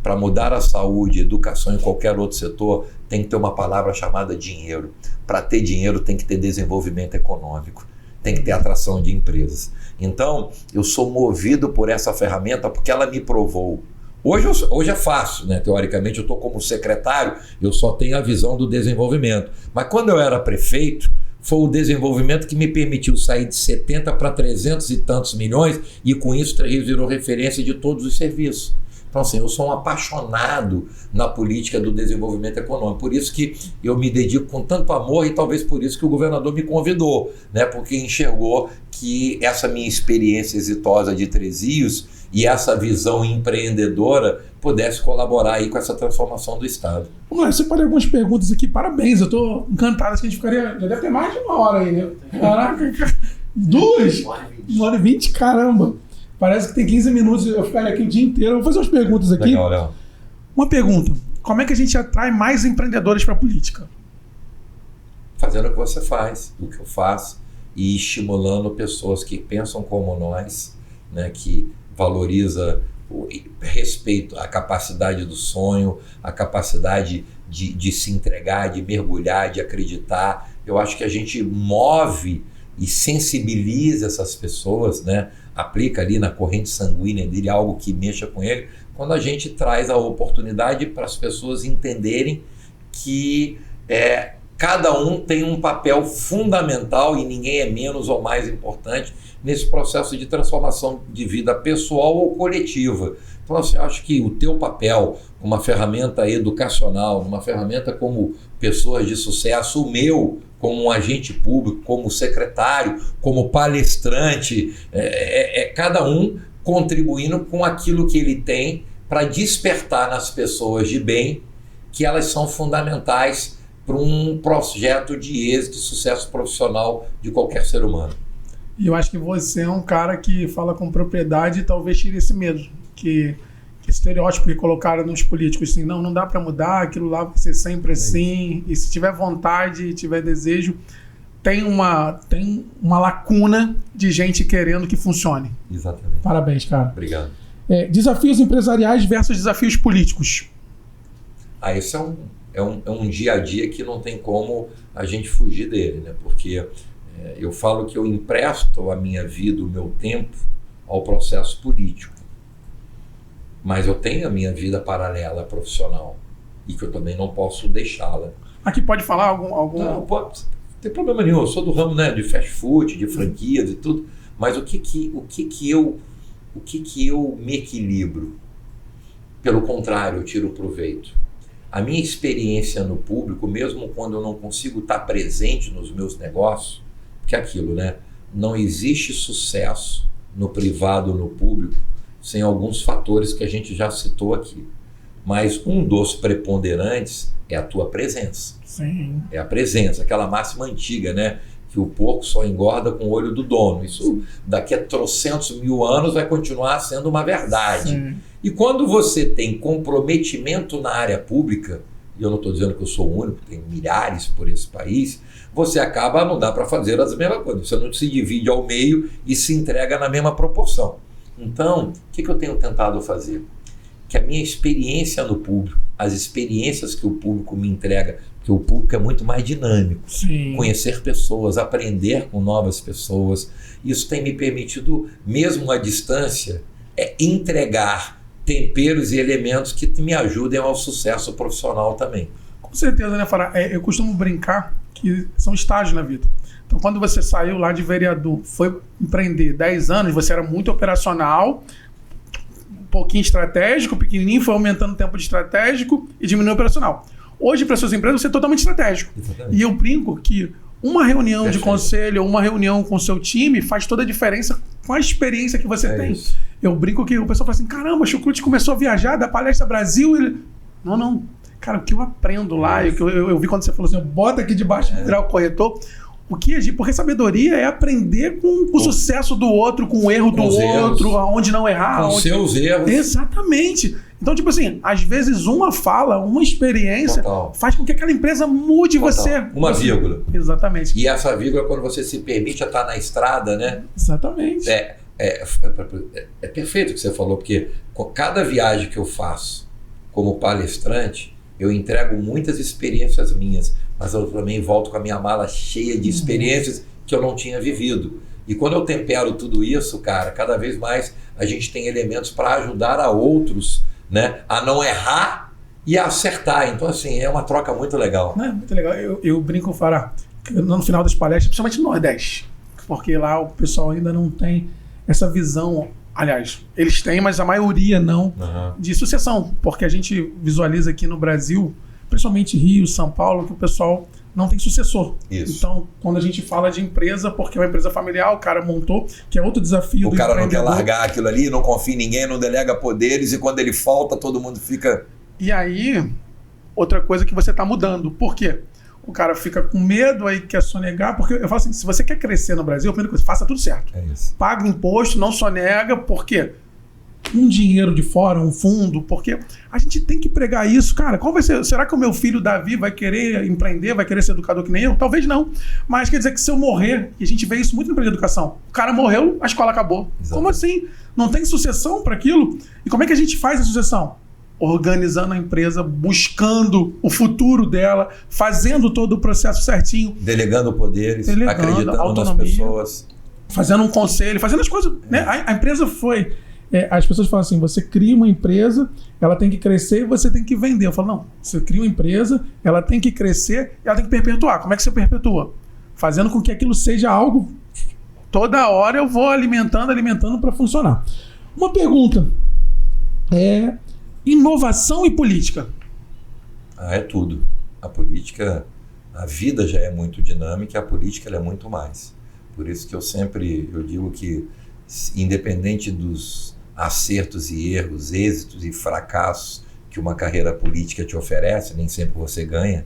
Para mudar a saúde, educação e qualquer outro setor, tem que ter uma palavra chamada dinheiro. Para ter dinheiro, tem que ter desenvolvimento econômico, tem que ter atração de empresas. Então, eu sou movido por essa ferramenta porque ela me provou. Hoje é fácil, né? Teoricamente, eu estou como secretário, eu só tenho a visão do desenvolvimento. Mas quando eu era prefeito, foi o desenvolvimento que me permitiu sair de 70 para 300 e tantos milhões e com isso virou referência de todos os serviços. Então, assim, eu sou um apaixonado na política do desenvolvimento econômico. Por isso que eu me dedico com tanto amor e talvez por isso que o governador me convidou, né? Porque enxergou que essa minha experiência exitosa de Três Rios e essa visão empreendedora pudesse colaborar aí com essa transformação do Estado. Vamos lá, eu separei algumas perguntas aqui, parabéns, eu estou encantado, acho que a gente ficaria, já deve ter mais de uma hora aí, né? Caraca, 1h20, caramba. Parece que tem 15 minutos, eu ficaria aqui o dia inteiro. Eu vou fazer umas perguntas aqui. Legal, Léo. Uma pergunta, como é que a gente atrai mais empreendedores para a política? Fazendo o que você faz, o que eu faço, e estimulando pessoas que pensam como nós, né, que valoriza o respeito à capacidade do sonho, a capacidade de se entregar, de mergulhar, de acreditar. Eu acho que a gente move e sensibiliza essas pessoas, né? Aplica ali na corrente sanguínea dele algo que mexa com ele, quando a gente traz a oportunidade para as pessoas entenderem que cada um tem um papel fundamental e ninguém é menos ou mais importante nesse processo de transformação de vida pessoal ou coletiva. Então, assim, eu acho que o teu papel, uma ferramenta educacional, uma ferramenta como pessoas de sucesso, o meu como um agente público, como secretário, como palestrante, cada um contribuindo com aquilo que ele tem para despertar nas pessoas de bem que elas são fundamentais para um projeto de êxito e sucesso profissional de qualquer ser humano. E eu acho que você é um cara que fala com propriedade e talvez tire esse medo, que estereótipo que colocaram nos políticos, assim, não dá para mudar, aquilo lá vai ser sempre assim, e se tiver vontade e tiver desejo, tem uma lacuna de gente querendo que funcione. Exatamente. Parabéns, cara. Obrigado. Desafios empresariais versus desafios políticos. Esse é um dia a dia que não tem como a gente fugir dele, né? Porque eu falo que eu empresto a minha vida, o meu tempo, ao processo político. Mas eu tenho a minha vida paralela profissional e que eu também não posso deixá-la. Aqui pode falar algum... Não pode, não tem problema nenhum. Eu sou do ramo, né, de fast food, de franquias e tudo. Mas o que eu me equilibro? Pelo contrário, eu tiro proveito. A minha experiência no público, mesmo quando eu não consigo estar presente nos meus negócios, porque é aquilo, né? Não existe sucesso no privado ou no público sem alguns fatores que a gente já citou aqui. Mas um dos preponderantes é a tua presença. Sim. É a presença, aquela máxima antiga, né? Que o porco só engorda com o olho do dono. Isso daqui a trocentos mil anos vai continuar sendo uma verdade. Sim. E quando você tem comprometimento na área pública, e eu não estou dizendo que eu sou o único, tem milhares por esse país, você acaba, não dá para fazer as mesmas coisas. Você não se divide ao meio e se entrega na mesma proporção. Então, o que eu tenho tentado fazer? Que a minha experiência no público, as experiências que o público me entrega, porque o público é muito mais dinâmico. Sim. Conhecer pessoas, aprender com novas pessoas, isso tem me permitido, mesmo à distância, entregar temperos e elementos que me ajudem ao sucesso profissional também. Com certeza, né, Fará? Eu costumo brincar que são estágios na vida. Então, quando você saiu lá de vereador, foi empreender 10 anos, você era muito operacional, um pouquinho estratégico, pequenininho, foi aumentando o tempo de estratégico e diminuiu o operacional. Hoje, para suas empresas, você é totalmente estratégico. Exatamente. E eu brinco que uma reunião Perfeito. de conselho ou uma reunião com o seu time faz toda a diferença com a experiência que você tem. Isso. Eu brinco que o pessoal fala assim, caramba, o Chucrute começou a viajar da Palestra Brasil. Não. Cara, o que eu aprendo lá, eu vi quando você falou assim, bota aqui debaixo do grau corretor. Porque sabedoria é aprender com o sucesso do outro, com o erro do outro, aonde não errar. Com seus erros. Exatamente. Então, tipo assim, às vezes uma fala, uma experiência faz com que aquela empresa mude você. Uma vírgula. Exatamente. E essa vírgula, quando você se permite a estar na estrada, né? Exatamente. É perfeito o que você falou, porque cada viagem que eu faço como palestrante, eu entrego muitas experiências minhas, mas eu também volto com a minha mala cheia de experiências que eu não tinha vivido. E quando eu tempero tudo isso, cara, cada vez mais a gente tem elementos para ajudar a outros, né, a não errar e a acertar. Então, assim, é uma troca muito legal. Muito legal. Eu brinco, Fará, no final das palestras, principalmente no Nordeste, porque lá o pessoal ainda não tem essa visão, aliás, eles têm, mas a maioria não, de sucessão, porque a gente visualiza aqui no Brasil, principalmente Rio, São Paulo, que o pessoal não tem sucessor. Isso. Então, quando a gente fala de empresa, porque é uma empresa familiar, o cara montou, que é outro desafio do empreendedor. O cara não quer largar aquilo ali, não confia em ninguém, não delega poderes, e quando ele falta, todo mundo fica... E aí, outra coisa que você está mudando. Por quê? O cara fica com medo, aí quer sonegar, porque eu falo assim, se você quer crescer no Brasil, a primeira coisa, faça tudo certo. É isso. Paga imposto, não sonega, por quê? Um dinheiro de fora, um fundo, porque a gente tem que pregar isso, cara. Qual vai ser? Será que o meu filho Davi vai querer empreender, vai querer ser educador que nem eu? Talvez não. Mas quer dizer que se eu morrer, e a gente vê isso muito no empresa de educação, o cara morreu, a escola acabou. Exatamente. Como assim? Não tem sucessão para aquilo? E como é que a gente faz a sucessão? Organizando a empresa, buscando o futuro dela, fazendo todo o processo certinho. Delegando poderes, acreditando autonomia, nas pessoas. Fazendo um conselho, fazendo as coisas. Né? A empresa foi... as pessoas falam assim, você cria uma empresa, ela tem que crescer e você tem que vender. Eu falo, não, você cria uma empresa, ela tem que crescer e ela tem que perpetuar. Como é que você perpetua? Fazendo com que aquilo seja algo... Toda hora eu vou alimentando para funcionar. Uma pergunta. Inovação e política. É tudo. A política, a vida já é muito dinâmica, a política ela é muito mais. Por isso que eu digo que, independente dos acertos e erros, êxitos e fracassos que uma carreira política te oferece, nem sempre você ganha,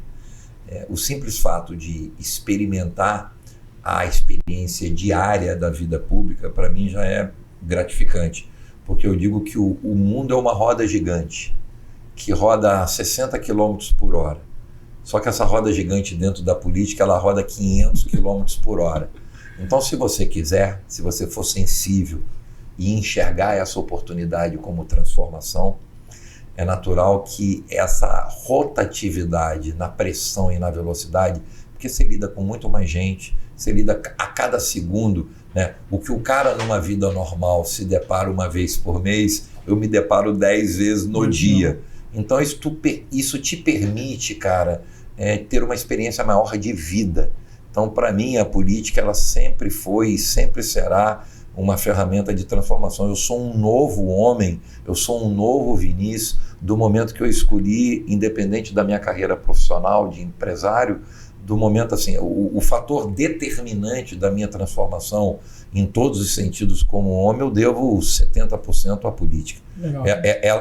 o simples fato de experimentar a experiência diária da vida pública, para mim já é gratificante. Porque eu digo que o mundo é uma roda gigante, que roda a 60 km por hora. Só que essa roda gigante dentro da política, ela roda 500 km por hora. Então, se você quiser, se você for sensível e enxergar essa oportunidade como transformação, é natural que essa rotatividade na pressão e na velocidade, porque você lida com muito mais gente, você lida a cada segundo, né? O que o cara numa vida normal se depara uma vez por mês, eu me deparo 10 vezes no dia. Então isso te permite, cara, ter uma experiência maior de vida. Então, para mim, a política ela sempre foi e sempre será uma ferramenta de transformação. Eu sou um novo homem, eu sou um novo Vinícius, do momento que eu escolhi, independente da minha carreira profissional de empresário, do momento assim, o fator determinante da minha transformação em todos os sentidos como homem, eu devo 70% à política.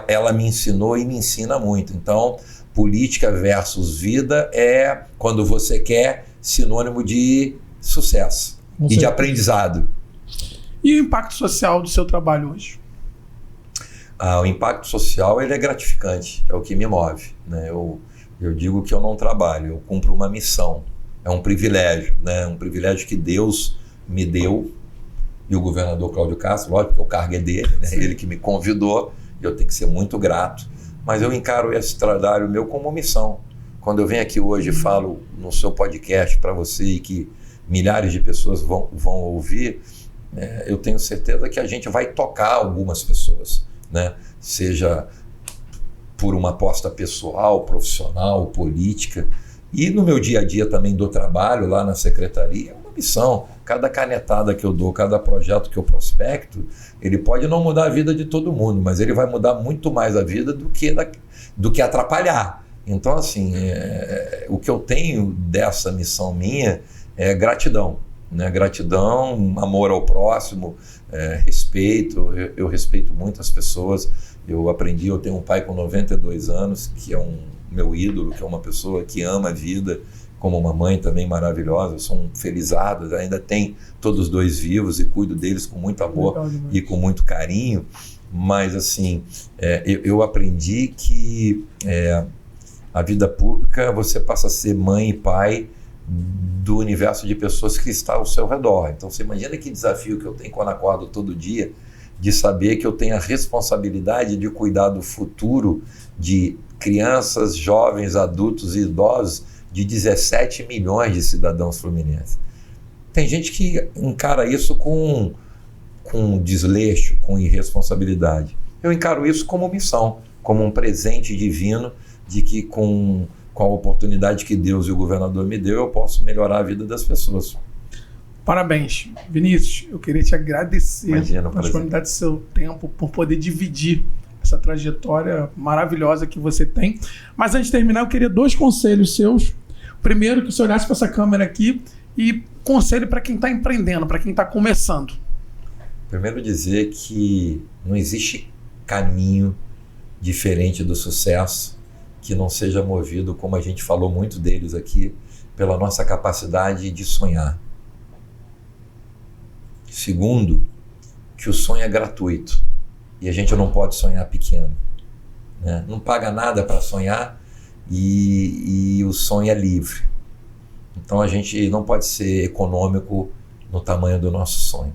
Ela me ensinou e me ensina muito. Então, política versus vida é, quando você quer, sinônimo de sucesso e de aprendizado. E o impacto social do seu trabalho hoje? O impacto social ele é gratificante, é o que me move, né? Eu digo que eu não trabalho, eu cumpro uma missão. É um privilégio, né? Um privilégio que Deus me deu, e o governador Cláudio Castro, lógico que o cargo é dele, né? Ele que me convidou, eu tenho que ser muito grato, mas eu encaro esse trabalho meu como missão. Quando eu venho aqui hoje e falo no seu podcast para você e que milhares de pessoas vão ouvir, eu tenho certeza que a gente vai tocar algumas pessoas, né? Seja por uma aposta pessoal, profissional, política, e no meu dia a dia também do trabalho lá na secretaria, é uma missão. Cada canetada que eu dou, cada projeto que eu prospecto, ele pode não mudar a vida de todo mundo, mas ele vai mudar muito mais a vida do que atrapalhar. Então, assim, o que eu tenho dessa missão minha é gratidão, né? Gratidão, amor ao próximo, respeito. Eu respeito muito as pessoas. Eu tenho um pai com 92 anos, que é um meu ídolo, que é uma pessoa que ama a vida, como uma mãe também maravilhosa. Eu sou um felizardo, ainda tenho todos os dois vivos e cuido deles com muito amor e com muito carinho. Mas, assim, eu aprendi que a vida pública, você passa a ser mãe e pai do universo de pessoas que está ao seu redor. Então, você imagina que desafio que eu tenho quando acordo todo dia, de saber que eu tenho a responsabilidade de cuidar do futuro de crianças, jovens, adultos e idosos de 17 milhões de cidadãos fluminenses. Tem gente que encara isso com desleixo, com irresponsabilidade. Eu encaro isso como missão, como um presente divino de que com com a oportunidade que Deus e o governador me deu, eu posso melhorar a vida das pessoas. Parabéns. Vinícius, eu queria te agradecer pela disponibilidade do seu tempo, por poder dividir essa trajetória maravilhosa que você tem. Mas antes de terminar, eu queria 2 conselhos seus. Primeiro, que você olhasse para essa câmera aqui e conselho para quem está empreendendo, para quem está começando. Primeiro, dizer que não existe caminho diferente do sucesso que não seja movido, como a gente falou muito deles aqui, pela nossa capacidade de sonhar. Segundo, que o sonho é gratuito e a gente não pode sonhar pequeno, né? Não paga nada para sonhar e o sonho é livre. Então a gente não pode ser econômico no tamanho do nosso sonho.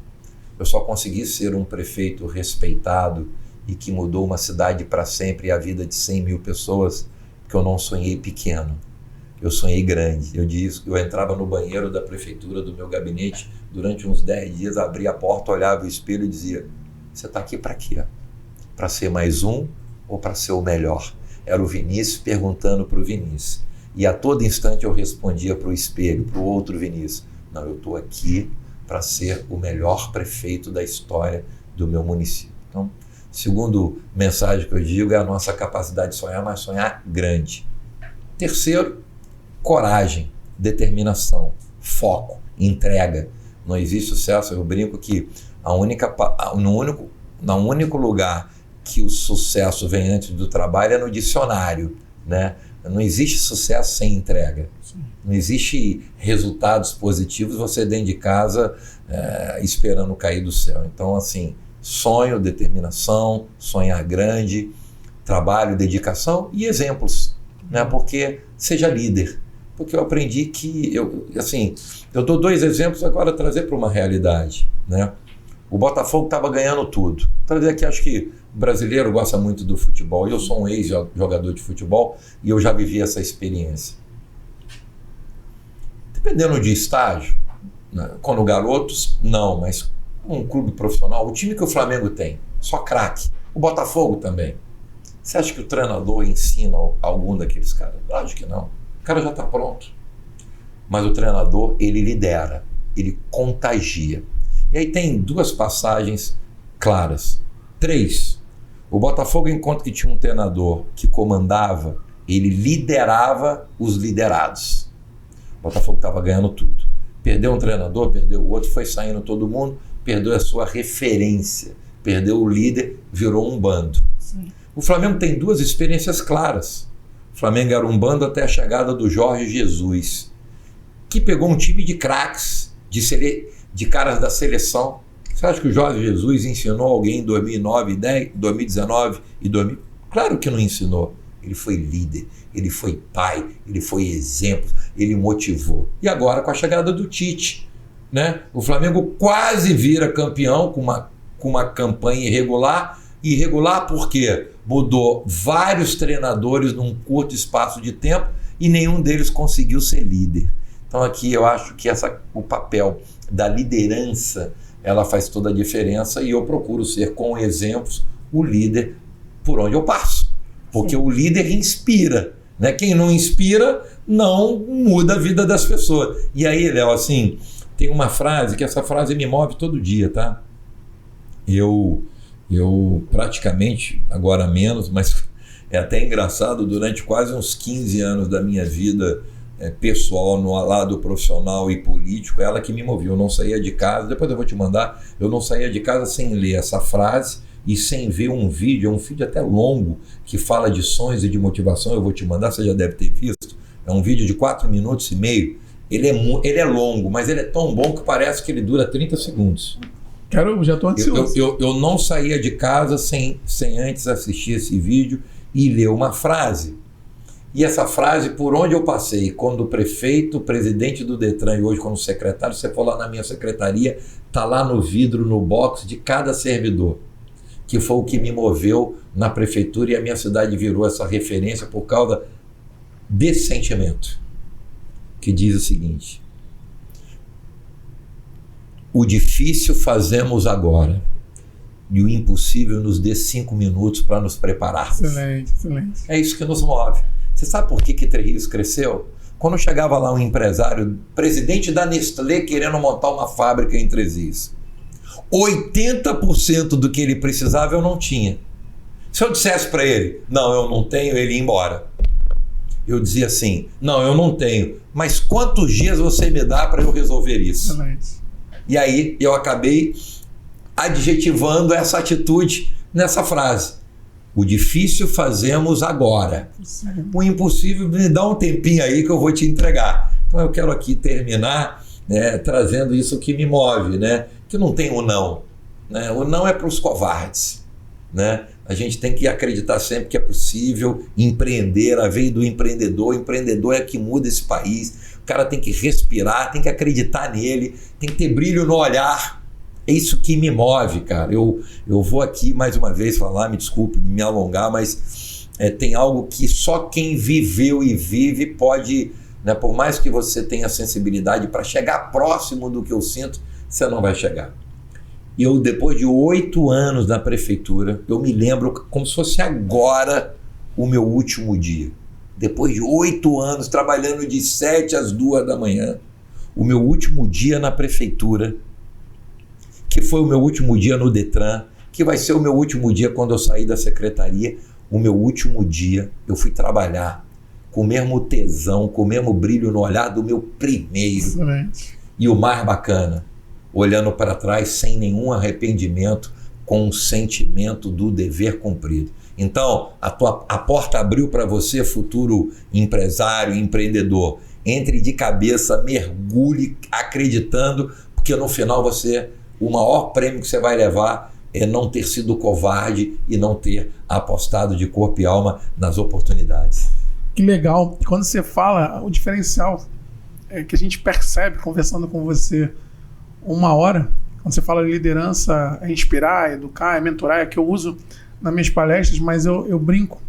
Eu só consegui ser um prefeito respeitado e que mudou uma cidade para sempre e a vida de 100 mil pessoas, porque eu não sonhei pequeno, eu sonhei grande. Eu entrava no banheiro da prefeitura, do meu gabinete, durante uns 10 dias, abria a porta, olhava o espelho e dizia: você está aqui para quê? Para ser mais um ou para ser o melhor? Era o Vinícius perguntando para o Vinícius. E a todo instante eu respondia para o espelho, para o outro Vinícius: não, eu estou aqui para ser o melhor prefeito da história do meu município. Então, segundo mensagem que eu digo é a nossa capacidade de sonhar, mas sonhar grande. Terceiro, coragem, determinação, foco, entrega. Não existe sucesso. Eu brinco que no único lugar que o sucesso vem antes do trabalho é no dicionário, né? Não existe sucesso sem entrega. Sim. Não existe resultados positivos você dentro de casa esperando cair do céu. Então, assim, sonho, determinação, sonhar grande, trabalho, dedicação e exemplos, né? Porque seja líder. Porque eu aprendi que, eu dou 2 exemplos agora trazer para uma realidade, né? O Botafogo estava ganhando tudo. Trazer aqui, acho que o brasileiro gosta muito do futebol. Eu sou um ex-jogador de futebol e eu já vivi essa experiência. Dependendo de estágio, né? Quando garotos, não, mas um clube profissional, o time que o Flamengo tem, só craque. O Botafogo também. Você acha que o treinador ensina algum daqueles caras? Acho que não. O cara já está pronto. Mas o treinador, ele lidera, ele contagia. E aí tem 2 passagens claras. 3. O Botafogo, enquanto que tinha um treinador que comandava, ele liderava os liderados. O Botafogo estava ganhando tudo. Perdeu um treinador, perdeu o outro, foi saindo todo mundo, perdeu a sua referência, perdeu o líder, virou um bando. Sim. O Flamengo tem 2 experiências claras. O Flamengo era um bando até a chegada do Jorge Jesus, que pegou um time de craques, de caras da seleção. Você acha que o Jorge Jesus ensinou alguém em 2009, 2019 e 2000? Claro que não ensinou. Ele foi líder, ele foi pai, ele foi exemplo, ele motivou. E agora com a chegada do Tite, né? O Flamengo quase vira campeão com uma campanha irregular. Irregular porque mudou vários treinadores num curto espaço de tempo e nenhum deles conseguiu ser líder. Então aqui eu acho que o papel da liderança, ela faz toda a diferença e eu procuro ser, com exemplos, o líder por onde eu passo. Porque Sim. O líder inspira, né? Quem não inspira não muda a vida das pessoas. E aí, Léo, assim, tem uma frase, que essa frase me move todo dia, tá? Eu praticamente, agora menos, mas é até engraçado, durante quase uns 15 anos da minha vida pessoal, no lado profissional e político, ela que me moveu. Eu não saía de casa, depois eu vou te mandar, eu não saía de casa sem ler essa frase e sem ver um vídeo até longo, que fala de sonhos e de motivação. Eu vou te mandar, você já deve ter visto. É um vídeo de 4 minutos e meio. Ele é longo, mas ele é tão bom que parece que ele dura 30 segundos. Já estou ansioso. Eu não saía de casa sem antes assistir esse vídeo e ler uma frase. E essa frase, por onde eu passei, quando prefeito, presidente do Detran e hoje como secretário, você for lá na minha secretaria, está lá no vidro, no box de cada servidor, que foi o que me moveu na prefeitura e a minha cidade virou essa referência por causa desse sentimento, que diz o seguinte: o difícil fazemos agora e o impossível nos dê 5 minutos para nos prepararmos. Excelente, excelente. É isso que nos move. Você sabe por que Três Rios cresceu? Quando chegava lá um empresário, presidente da Nestlé, querendo montar uma fábrica em Três Rios, 80% do que ele precisava eu não tinha. Se eu dissesse para ele, não, eu não tenho, ele ia embora. Eu dizia assim, não, eu não tenho, mas quantos dias você me dá para eu resolver isso? E aí eu acabei adjetivando essa atitude nessa frase. O difícil fazemos agora. O impossível, me dá um tempinho aí que eu vou te entregar. Então eu quero aqui terminar, né, trazendo isso que me move, né? Que não tem o não. Né? O não é para os covardes. Né? A gente tem que acreditar sempre que é possível empreender, a veia do empreendedor. O empreendedor é que muda esse país. O cara tem que respirar, tem que acreditar nele, tem que ter brilho no olhar. É isso que me move, cara. Eu vou aqui mais uma vez falar, me desculpe me alongar, mas tem algo que só quem viveu e vive pode, né, por mais que você tenha sensibilidade para chegar próximo do que eu sinto, você não vai chegar. E eu, depois de 8 anos na prefeitura, eu me lembro como se fosse agora o meu último dia. Depois de 8 anos trabalhando de 7 às 2 da manhã, o meu último dia na prefeitura, que foi o meu último dia no Detran, que vai ser o meu último dia quando eu sair da secretaria, o meu último dia eu fui trabalhar com o mesmo tesão, com o mesmo brilho no olhar do meu primeiro. Excelente. E o mais bacana, olhando para trás sem nenhum arrependimento, com um sentimento do dever cumprido. Então, a porta abriu para você, futuro empresário, empreendedor. Entre de cabeça, mergulhe acreditando, porque no final o maior prêmio que você vai levar é não ter sido covarde e não ter apostado de corpo e alma nas oportunidades. Que legal. Quando você fala, o diferencial que a gente percebe conversando com você 1 hora, quando você fala de liderança, é inspirar, é educar, é mentorar, é que eu uso nas minhas palestras, mas eu brinco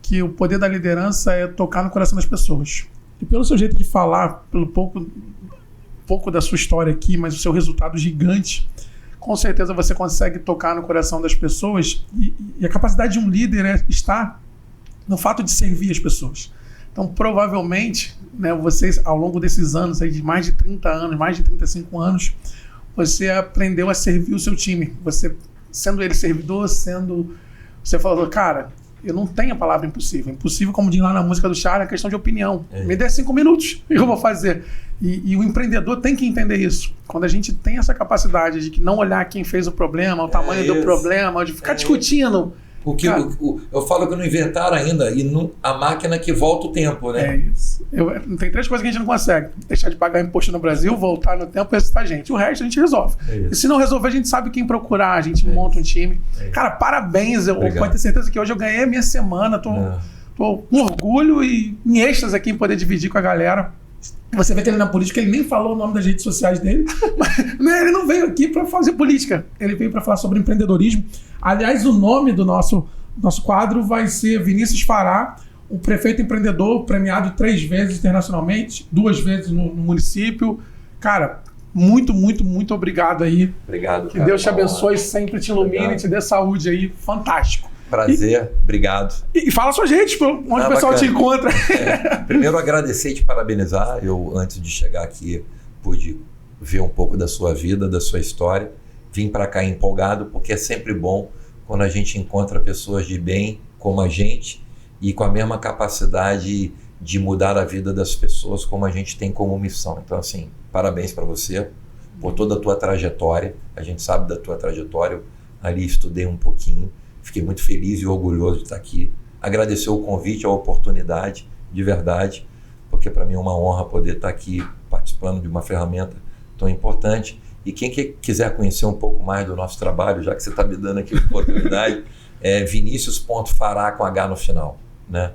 que o poder da liderança é tocar no coração das pessoas. E pelo seu jeito de falar, pelo pouco da sua história aqui, mas o seu resultado gigante, com certeza você consegue tocar no coração das pessoas e a capacidade de um líder está no fato de servir as pessoas. Então, provavelmente, né, vocês, ao longo desses anos, aí, de mais de 30 anos, mais de 35 anos, você aprendeu a servir o seu time. Você, sendo ele servidor, você falou, cara, eu não tenho a palavra impossível. Impossível, como diz lá na música do Charlie, é questão de opinião. Me dê 5 minutos e eu vou fazer. E o empreendedor tem que entender isso. Quando a gente tem essa capacidade de não olhar quem fez o problema, o tamanho do problema, de ficar discutindo... Porque eu falo que não inventaram ainda, a máquina que volta o tempo, né? É isso. Tem 3 coisas que a gente não consegue. Deixar de pagar imposto no Brasil, voltar no tempo e ressuscitar a gente. O resto a gente resolve. E se não resolver, a gente sabe quem procurar, a gente monta um time. Cara, parabéns. Eu pode ter certeza que hoje eu ganhei a minha semana. Tô com orgulho e em êxtase aqui em poder dividir com a galera. Você vê que ele na política, ele nem falou o nome das redes sociais dele, mas ele não veio aqui para fazer política, ele veio para falar sobre empreendedorismo. Aliás, o nome do nosso quadro vai ser Vinícius Fará, o prefeito empreendedor, premiado 3 vezes internacionalmente, 2 vezes no município. Cara, muito, muito, muito obrigado aí. Obrigado, que Deus te abençoe, sempre te ilumine, te dê saúde aí. Fantástico. Prazer, obrigado. E fala a sua gente, onde o pessoal te encontra. Primeiro, agradecer e te parabenizar. Eu, antes de chegar aqui, pude ver um pouco da sua vida, da sua história. Vim para cá empolgado, porque é sempre bom quando a gente encontra pessoas de bem como a gente e com a mesma capacidade de mudar a vida das pessoas como a gente tem como missão. Então, assim, parabéns para você por toda a tua trajetória. A gente sabe da tua trajetória. Eu ali estudei um pouquinho. Fiquei muito feliz e orgulhoso de estar aqui. Agradecer o convite, a oportunidade, de verdade, porque para mim é uma honra poder estar aqui participando de uma ferramenta tão importante. E quem quiser conhecer um pouco mais do nosso trabalho, já que você está me dando aqui a oportunidade, é Vinicius.Fará com H no final. Né?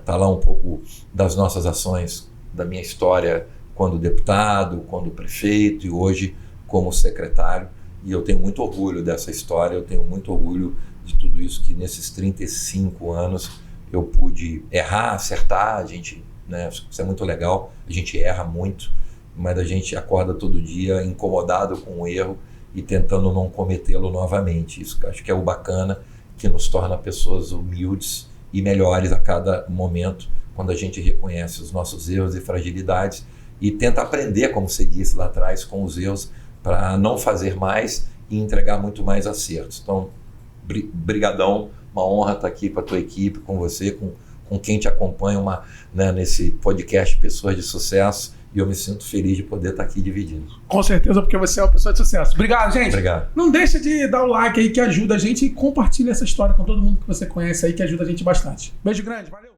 Tá lá um pouco das nossas ações, da minha história quando deputado, quando prefeito e hoje como secretário. E eu tenho muito orgulho dessa história, eu tenho muito orgulho de tudo isso que nesses 35 anos eu pude errar, acertar. A gente, né, isso é muito legal, a gente erra muito, mas a gente acorda todo dia incomodado com o erro e tentando não cometê-lo novamente. Isso acho que é o bacana, que nos torna pessoas humildes e melhores a cada momento, quando a gente reconhece os nossos erros e fragilidades e tenta aprender, como você disse lá atrás, com os erros, para não fazer mais e entregar muito mais acertos. Então, brigadão, uma honra estar aqui com a tua equipe, com você, com quem te acompanha nesse podcast Pessoas de Sucesso, e eu me sinto feliz de poder estar aqui dividindo. Com certeza, porque você é uma pessoa de sucesso. Obrigado, gente. Obrigado. Não deixa de dar o like aí que ajuda a gente e compartilha essa história com todo mundo que você conhece aí, que ajuda a gente bastante. Beijo grande, valeu.